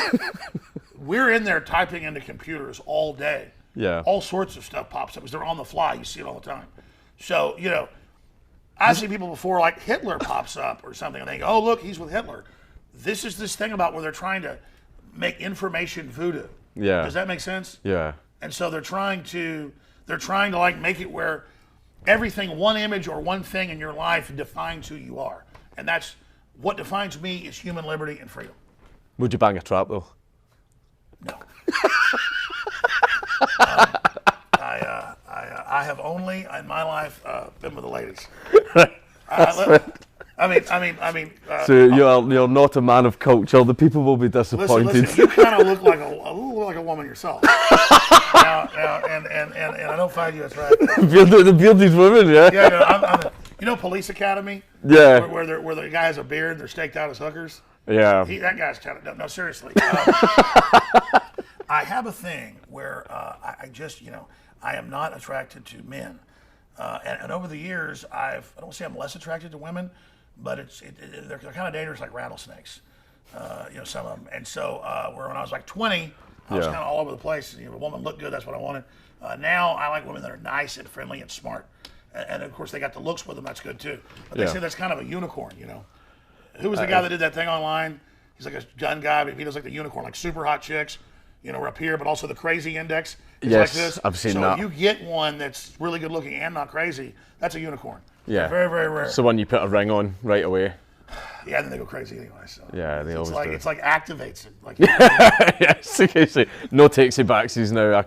We're in there typing into computers all day. Yeah. All sorts of stuff pops up because they're on the fly. You see it all the time. So, I've seen people before, like Hitler pops up or something, and they go, oh, look, he's with Hitler. This is this thing about where they're trying to make information voodoo. Yeah. Does that make sense? Yeah. And so they're trying to like make it where everything, one image or one thing in your life defines who you are. And that's what defines me is human liberty and freedom. Would you bang a trap though? No. I have only in my life been with the ladies. So you're not a man of culture. The people will be disappointed. Listen, you kind of look like a woman yourself. And I don't find you attractive. The bearded women, yeah. Yeah, Police Academy. Yeah. Where the guy has a beard and they're staked out as hookers. Yeah. That guy's kind of no, seriously. I have a thing where I am not attracted to men, and over the years I don't say I'm less attracted to women, but they're kind of dangerous like rattlesnakes, some of them. And so where when I was like 20, I was kind of all over the place. A woman looked good, that's what I wanted. Now I like women that are nice and friendly and smart, and of course they got the looks with them. That's good too. But they say that's kind of a unicorn. Who was the guy that did that thing online? He's like a gun guy, but he does like the unicorn, like super hot chicks. We're up here, but also the crazy index is like this. I've seen that. So if you get one that's really good looking and not crazy, that's a unicorn. Yeah. They're very, very rare. So when you put a ring on right away. Yeah, then they go crazy anyway. So yeah, they always do. It's like activates it. Like, yes, okay, no takesy backsies now.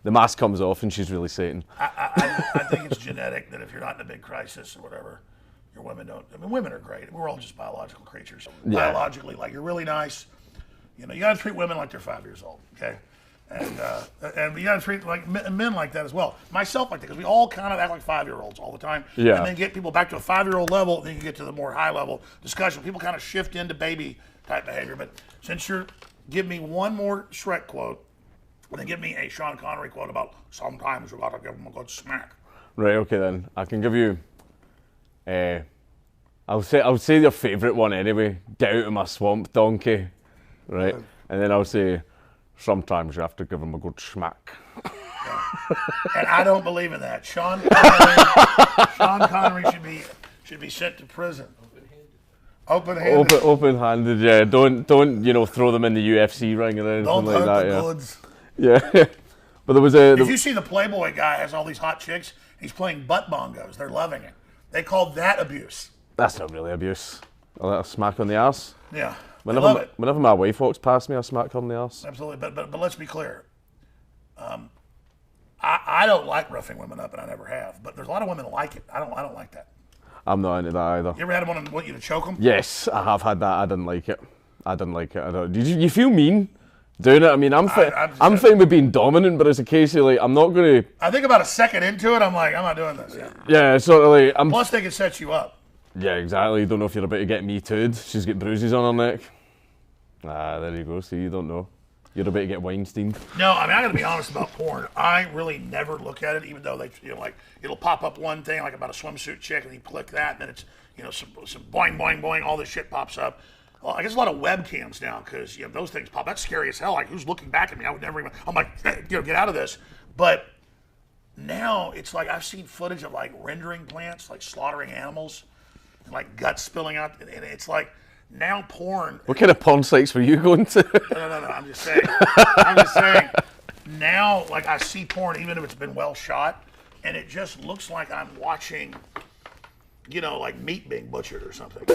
The mask comes off and she's really Satan. I think it's genetic that if you're not in a big crisis or whatever, your women don't. Women are great. We're all just biological creatures. Yeah. Biologically, like you're really nice. You got to treat women like they're 5 years old, okay? And you got to treat like men like that as well. Myself like that, because we all kind of act like 5-year-olds all the time. Yeah. And then get people back to a 5-year-old level, then you get to the more high level discussion. People kind of shift into baby type behavior. But since you're, give me one more Shrek quote, and then give me a Sean Connery quote about sometimes you gotta give them a good smack. Right. Okay then. I can give you. I'll say your favourite one anyway. Get out of my swamp, donkey. Right. And then I'll say, sometimes you have to give them a good smack. And I don't believe in that. Sean Connery should be sent to prison. Open-handed. Open-handed. Yeah. Don't throw them in the UFC ring or anything Don't like hurt that. the Yeah. goods. Yeah. But there was a. If you see the Playboy guy has all these hot chicks, he's playing butt bongos. They're loving it. They call that abuse. That's not really abuse. A little smack on the arse. Yeah. They love it. Whenever my wife walks past me, I smack her on the arse. Absolutely. But let's be clear. I don't like roughing women up, and I never have. But there's a lot of women that like it. I don't like that. I'm not into that either. You ever had one want you to choke them? Yes, I have had that. I didn't like it. Did you feel mean doing it? I mean, I'm fine with being dominant, but it's a case of like, I'm not going to. I think about a second into it, I'm like, I'm not doing this. Yeah, it's sort of like. Plus, they can set you up. Yeah, exactly. You don't know if you're about to get me too'd. She's got bruises on her neck. Ah, there you go. See, you don't know. You're about to get Weinstein. No, I mean, I got to be honest about porn. I really never look at it, even though they, like, it'll pop up one thing, like about a swimsuit chick, and you click that, and then it's, some boing, boing, boing, all this shit pops up. Well, I guess a lot of webcams now, because, those things pop. That's scary as hell. Like, who's looking back at me? I would never even, I'm like, hey, get out of this. But now it's like I've seen footage of, like, rendering plants, like slaughtering animals, and, like, guts spilling out, and it's like, now porn. What kind of porn sites were you going to? No. I'm just saying. Now, like, I see porn, even if it's been well shot, and it just looks like I'm watching, like meat being butchered or something.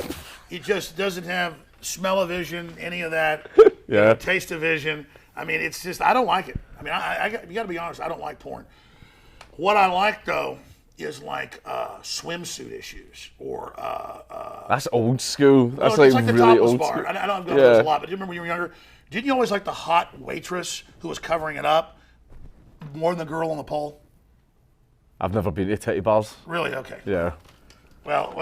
It just doesn't have smell-o-vision, any of that. Yeah. Taste-o-vision. I mean, it's just, I don't like it. I mean, you got to be honest, I don't like porn. What I like, though, is like swimsuit issues or that's old school. That's it's like the really topless old bar. school. I know I've done this a lot, but do you remember when you were younger? Didn't you always like the hot waitress who was covering it up more than the girl on the pole? I've never been to titty bars. Really? Okay. Yeah. Well,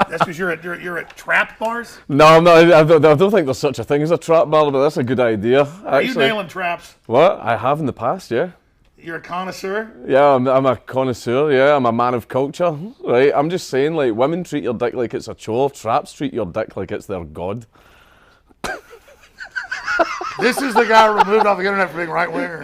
that's because you're at trap bars. No, I'm not. I don't think there's such a thing as a trap bar, but that's a good idea. Are you nailing traps? What? I have in the past, yeah. You're a connoisseur? Yeah, I'm a connoisseur, yeah. I'm a man of culture, right? I'm just saying, like, women treat your dick like it's a chore. Traps treat your dick like it's their god. This is the guy removed off the internet for being right-winger.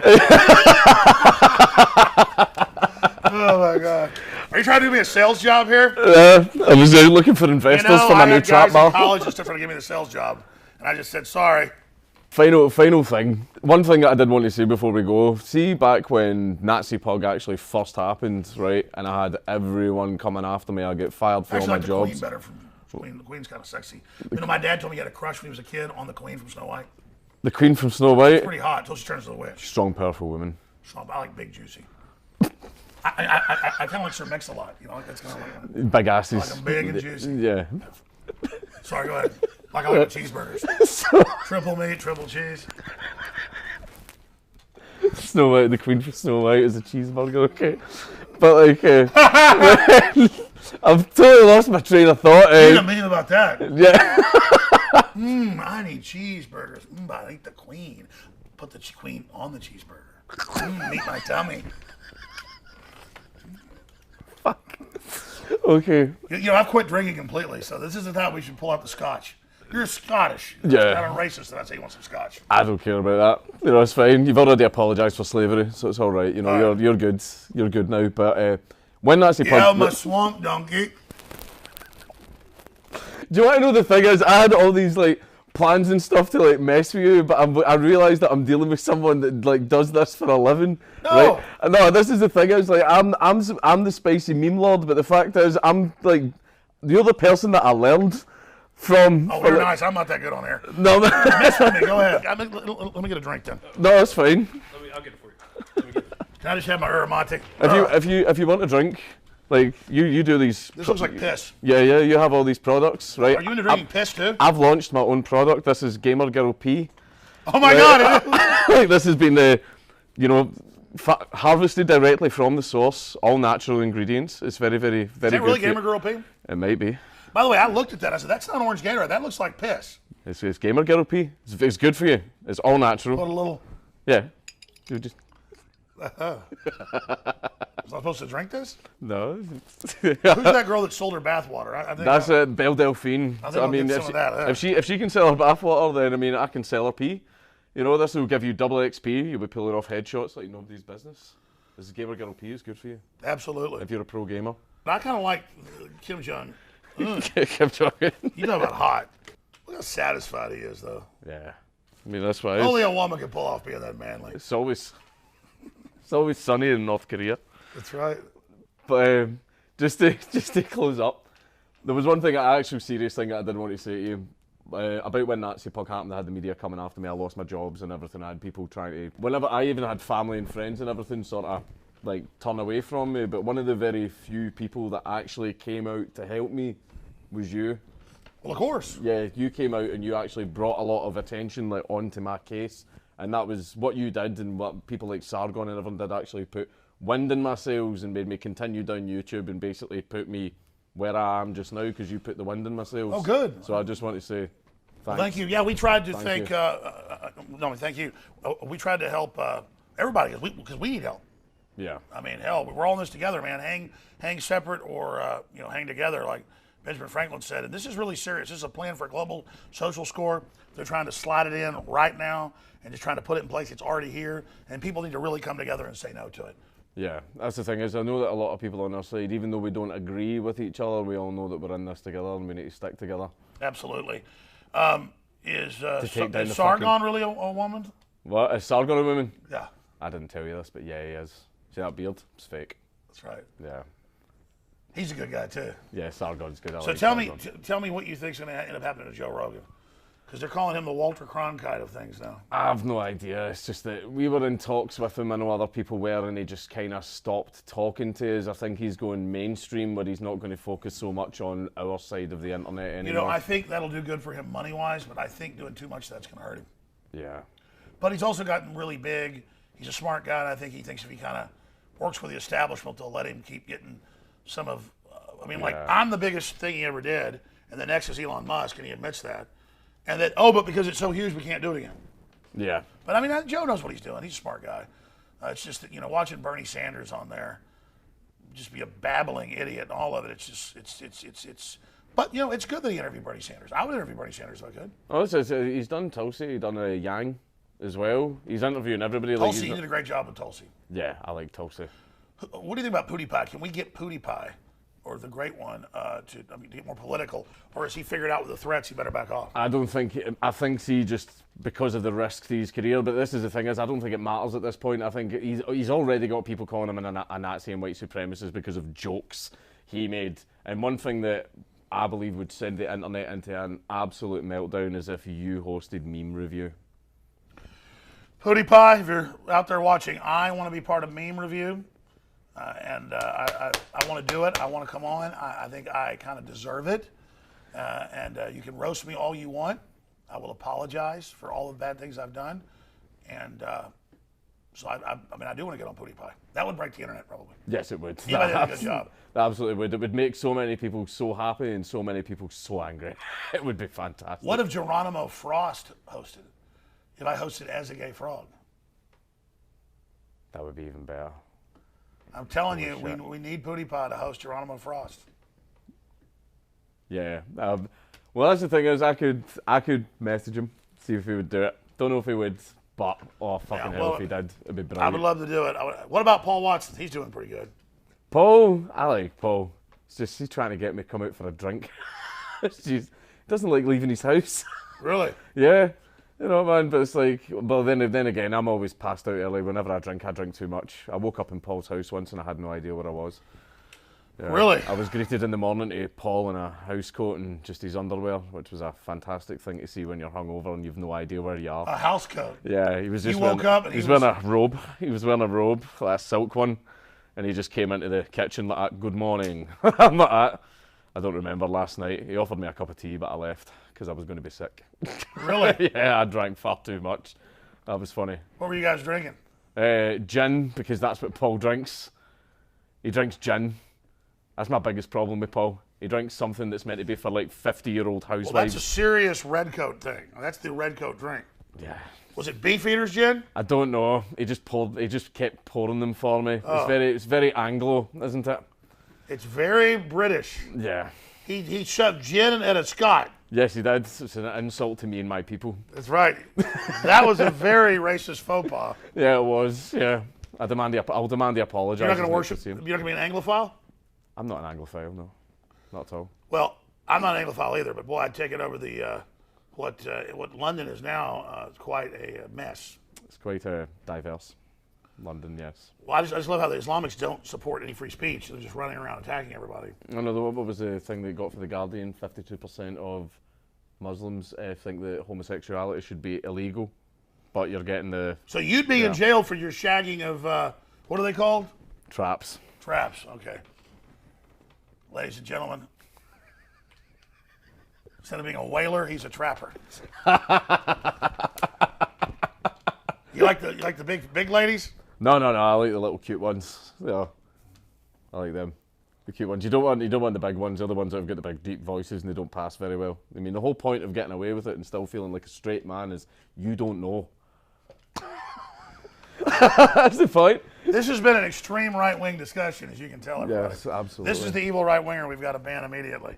Oh, my God. Are you trying to do me a sales job here? I was looking for investors for my new trap bar. I had guys in college just trying to give me the sales job. And I just said, sorry. Final thing. One thing that I did want to say before we go. See, back when Nazi Pug actually first happened, right? And I had everyone coming after me. I get fired for all my jobs. I like the Queen better from Queen. The Queen's kind of sexy. My dad told me he had a crush when he was a kid on the Queen from Snow White. The Queen from Snow White? It's pretty hot until she turns to a witch. Strong, powerful woman. I like big, juicy. I kind of like Sir Mix-a-Lot. That's kind of like big asses. I like them big and juicy. Yeah. Sorry, go ahead. Like I like cheeseburgers. Triple meat, triple cheese. Snow White, the Queen from Snow White is a cheeseburger, okay? But like, I've totally lost my train of thought. You didn't mean about that. Yeah. I need cheeseburgers. But I eat the Queen. Put the Queen on the cheeseburger. Meet my tummy. Fuck. Okay. I've quit drinking completely, so this isn't how we should pull out the scotch. You're Scottish. Yeah. Kind of racist that I say you want some scotch. I don't care about that. It's fine. You've already apologised for slavery, so it's all right. You're good. You're good now. But when Nazi Pug... Yeah, my swamp donkey. Do you want to know the thing is, I had all these like plans and stuff to like mess with you, but I realised that I'm dealing with someone that like does this for a living. No. Right? No, this is the thing. I was like, I'm the spicy meme lord, but the fact is, I'm like, you're the person that I learned from. Oh, you're nice. I'm not that good on air. No, Mess with me. Go ahead. Let me get a drink then. No, that's fine. I'll get it for you. Can I just have my Uramate? If you want a drink, like you do these. This looks like piss. Yeah, you have all these products, right? Are you into drinking piss too? I've launched my own product. This is Gamer Girl P. Oh my God! It is. Like this has been you know, harvested directly from the source, all natural ingredients. It's very, very, very Is that really good. Gamer Girl pee? It might be. By the way, I looked at that. I said, that's not orange Gatorade. That looks like piss. It's Gamer Girl pee. It's good for you. It's all natural. Put a little. Yeah. You just Was I supposed to drink this? no. Who's that girl that sold her bathwater? I think That's Belle Delphine. I think So, I'll get some of that, yeah. if she can sell her bathwater, then I mean I can sell her pee. You know, this will give you double XP. You'll be pulling off headshots like nobody's business. This is Gamer Girl pee. Is good for you Absolutely. if you're a pro gamer. But I kind of like Kim Jong. Keep talking. You know about hot. Look how satisfied he is, though. Yeah. I mean that's why Only a woman can pull off being that manly. it's always sunny in North Korea. That's right. But just to close up, there was one thing, an actual serious thing that I did want to say to you. About when Nazi Pug happened, I had the media coming after me, I lost my jobs and everything, I had people trying to, whenever I even had family and friends and everything sort of like turn away from me, but one of the very few people that actually came out to help me was you. Well, of course. Yeah, you came out and you actually brought a lot of attention like onto my case, and that was what you did, and what people like Sargon and everyone did, actually put wind in my sails and made me continue down YouTube and basically put me where I am just now because you put the wind in my sails. Oh, good. So I just want to say thanks. Thank you. Yeah, we tried to Thank think. you. No, thank you. We tried to help everybody because we need help. Yeah. I mean, hell, we're all in this together, man. Hang separate or hang together, like Benjamin Franklin said. And this is really serious. This is a plan for a global social score. They're trying to slide it in right now and just trying to put it in place. It's already here, and people need to really come together and say no to it. Yeah, that's the thing is I know that a lot of people on our side, even though we don't agree with each other, we all know that we're in this together and we need to stick together. Absolutely. Is take down the Sargon really a woman? What? Is Sargon a woman? Yeah, I didn't tell you this, but yeah, he is. See that beard? It's fake. that's right. Yeah. He's a good guy too. Yeah, Sargon's good. I So like tell me, Sargon. tell me what you think's going to end up happening to Joe Rogan, because they're calling him the Walter Cronkite of things now. I have no idea. It's just that we were in talks with him. I know other people were, and he just kind of stopped talking to us. I think he's going mainstream, where he's not going to focus so much on our side of the internet anymore. You know, I think that'll do good for him money-wise, but I think doing too much, that's going to hurt him. Yeah. But he's also gotten really big. He's a smart guy, and I think he thinks if he kind of works with the establishment, they'll let him keep getting some of. Like I'm the biggest thing he ever did, and the next is Elon Musk, and he admits that. And that, but because it's so huge, we can't do it again. Yeah. But I mean, Joe knows what he's doing. He's a smart guy. It's just that, watching Bernie Sanders on there, just be a babbling idiot and all of it. It's just, it's. But it's good that he interviewed Bernie Sanders. I would interview Bernie Sanders if I could. Oh, he's done Tulsi. He's done Yang as well. He's interviewing everybody. Tulsi, he did a great job with Tulsi. Yeah, I like Tulsi. What do you think about PewDiePie? Can we get PewDiePie, or the great one, to get more political? Or has he figured out with the threats, he better back off? I don't think. I think he just, because of the risk to his career. But this is the thing is, I don't think it matters at this point. I think he's already got people calling him a Nazi and white supremacist because of jokes he made. And one thing that I believe would send the internet into an absolute meltdown is if you hosted Meme Review. PewDiePie, if you're out there watching, I want to be part of Meme Review. I want to do it. I want to come on. I think I kind of deserve it. You can roast me all you want. I will apologize for all the bad things I've done. And so I do want to get on PewDiePie. That would break the internet probably. Yes, it would. He might do a good job. That absolutely would. It would make so many people so happy and so many people so angry. It would be fantastic. What if Geronimo Frost hosted? If I hosted as a gay frog? That would be even better. I'm telling you, we need PewDiePie to host Geronimo Frost. Yeah. Well, that's the thing is, I could message him, see if he would do it. Don't know if he would, but fucking hell, if he did, it'd be brilliant. I would love to do it. What about Paul Watson? He's doing pretty good. Paul, I like Paul. It's just he's trying to get me to come out for a drink. He doesn't like leaving his house. Really? Yeah. Man, but it's like, well, then again, I'm always passed out early. Whenever I drink too much. I woke up in Paul's house once and I had no idea where I was. Yeah. Really? I was greeted in the morning to Paul in a house coat and just his underwear, which was a fantastic thing to see when you're hungover and you've no idea where you are. A house coat? Yeah, he was just woke up and he was wearing a robe. He was wearing a robe, like a silk one, and he just came into the kitchen like that, good morning. I'm like that. I don't remember last night. He offered me a cup of tea, but I left because I was going to be sick. Really? Yeah, I drank far too much. That was funny. What were you guys drinking? Gin, because that's what Paul drinks. He drinks gin. That's my biggest problem with Paul. He drinks something that's meant to be for like 50-year-old housewives. Well, that's a serious redcoat thing. That's the redcoat drink. Yeah. Was it Beefeater's gin? I don't know. He just kept pouring them for me. Oh. It's very Anglo, isn't it? It's very British. Yeah. He shoved gin at a Scot. Yes, he did. It's an insult to me and my people. That's right. That was a very racist faux pas. Yeah, it was. Yeah. I'll demand the apology. You're not going to worship. You're not going to be an Anglophile. I'm not an Anglophile, no, not at all. Well, I'm not an Anglophile either, but boy, I'd take it over the what London is now. It's quite a mess. It's quite diverse. London, yes. Well, I just love how the Islamics don't support any free speech. They're just running around attacking everybody. I know, what was the thing they got for The Guardian? 52% of Muslims think that homosexuality should be illegal, but you're getting the... So you'd be in jail for your shagging of, what are they called? Traps. Traps, okay. Ladies and gentlemen, instead of being a whaler, he's a trapper. You like the big ladies? No, I like the little cute ones. Yeah, I like them. The cute ones. You don't want the big ones. They're the ones that have got the big deep voices and they don't pass very well. I mean, the whole point of getting away with it and still feeling like a straight man is you don't know. That's the point. This has been an extreme right-wing discussion, as you can tell, everybody. Yes, absolutely. This is the evil right-winger we've got to ban immediately.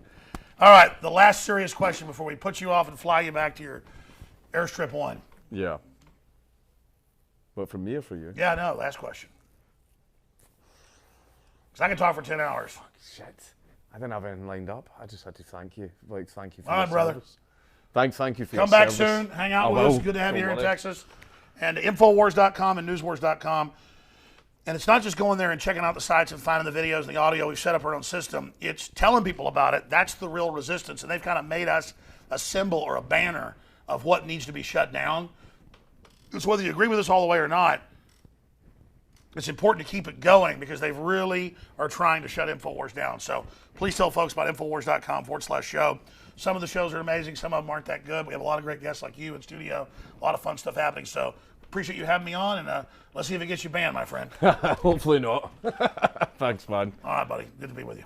All right, the last serious question before we put you off and fly you back to your Airstrip 1. Yeah. What, for me or for you? Yeah, no, last question. Because I can talk for 10 hours. Shit. I didn't have anything lined up. I just had to thank you. Thank you for All your right, brother. service. Thank you for your Come back service. soon. Hang out with us. Good to have you here in Texas. And Infowars.com and Newswars.com. And it's not just going there and checking out the sites and finding the videos and the audio. We've set up our own system. It's telling people about it. That's the real resistance. And they've kind of made us a symbol or a banner of what needs to be shut down. It's whether you agree with us all the way or not, it's important to keep it going because they really are trying to shut InfoWars down. So please tell folks about Infowars.com/show. Some of the shows are amazing. Some of them aren't that good. We have a lot of great guests like you in studio. A lot of fun stuff happening. So appreciate you having me on, and let's see if it gets you banned, my friend. Hopefully not. Thanks, man. All right, buddy. Good to be with you.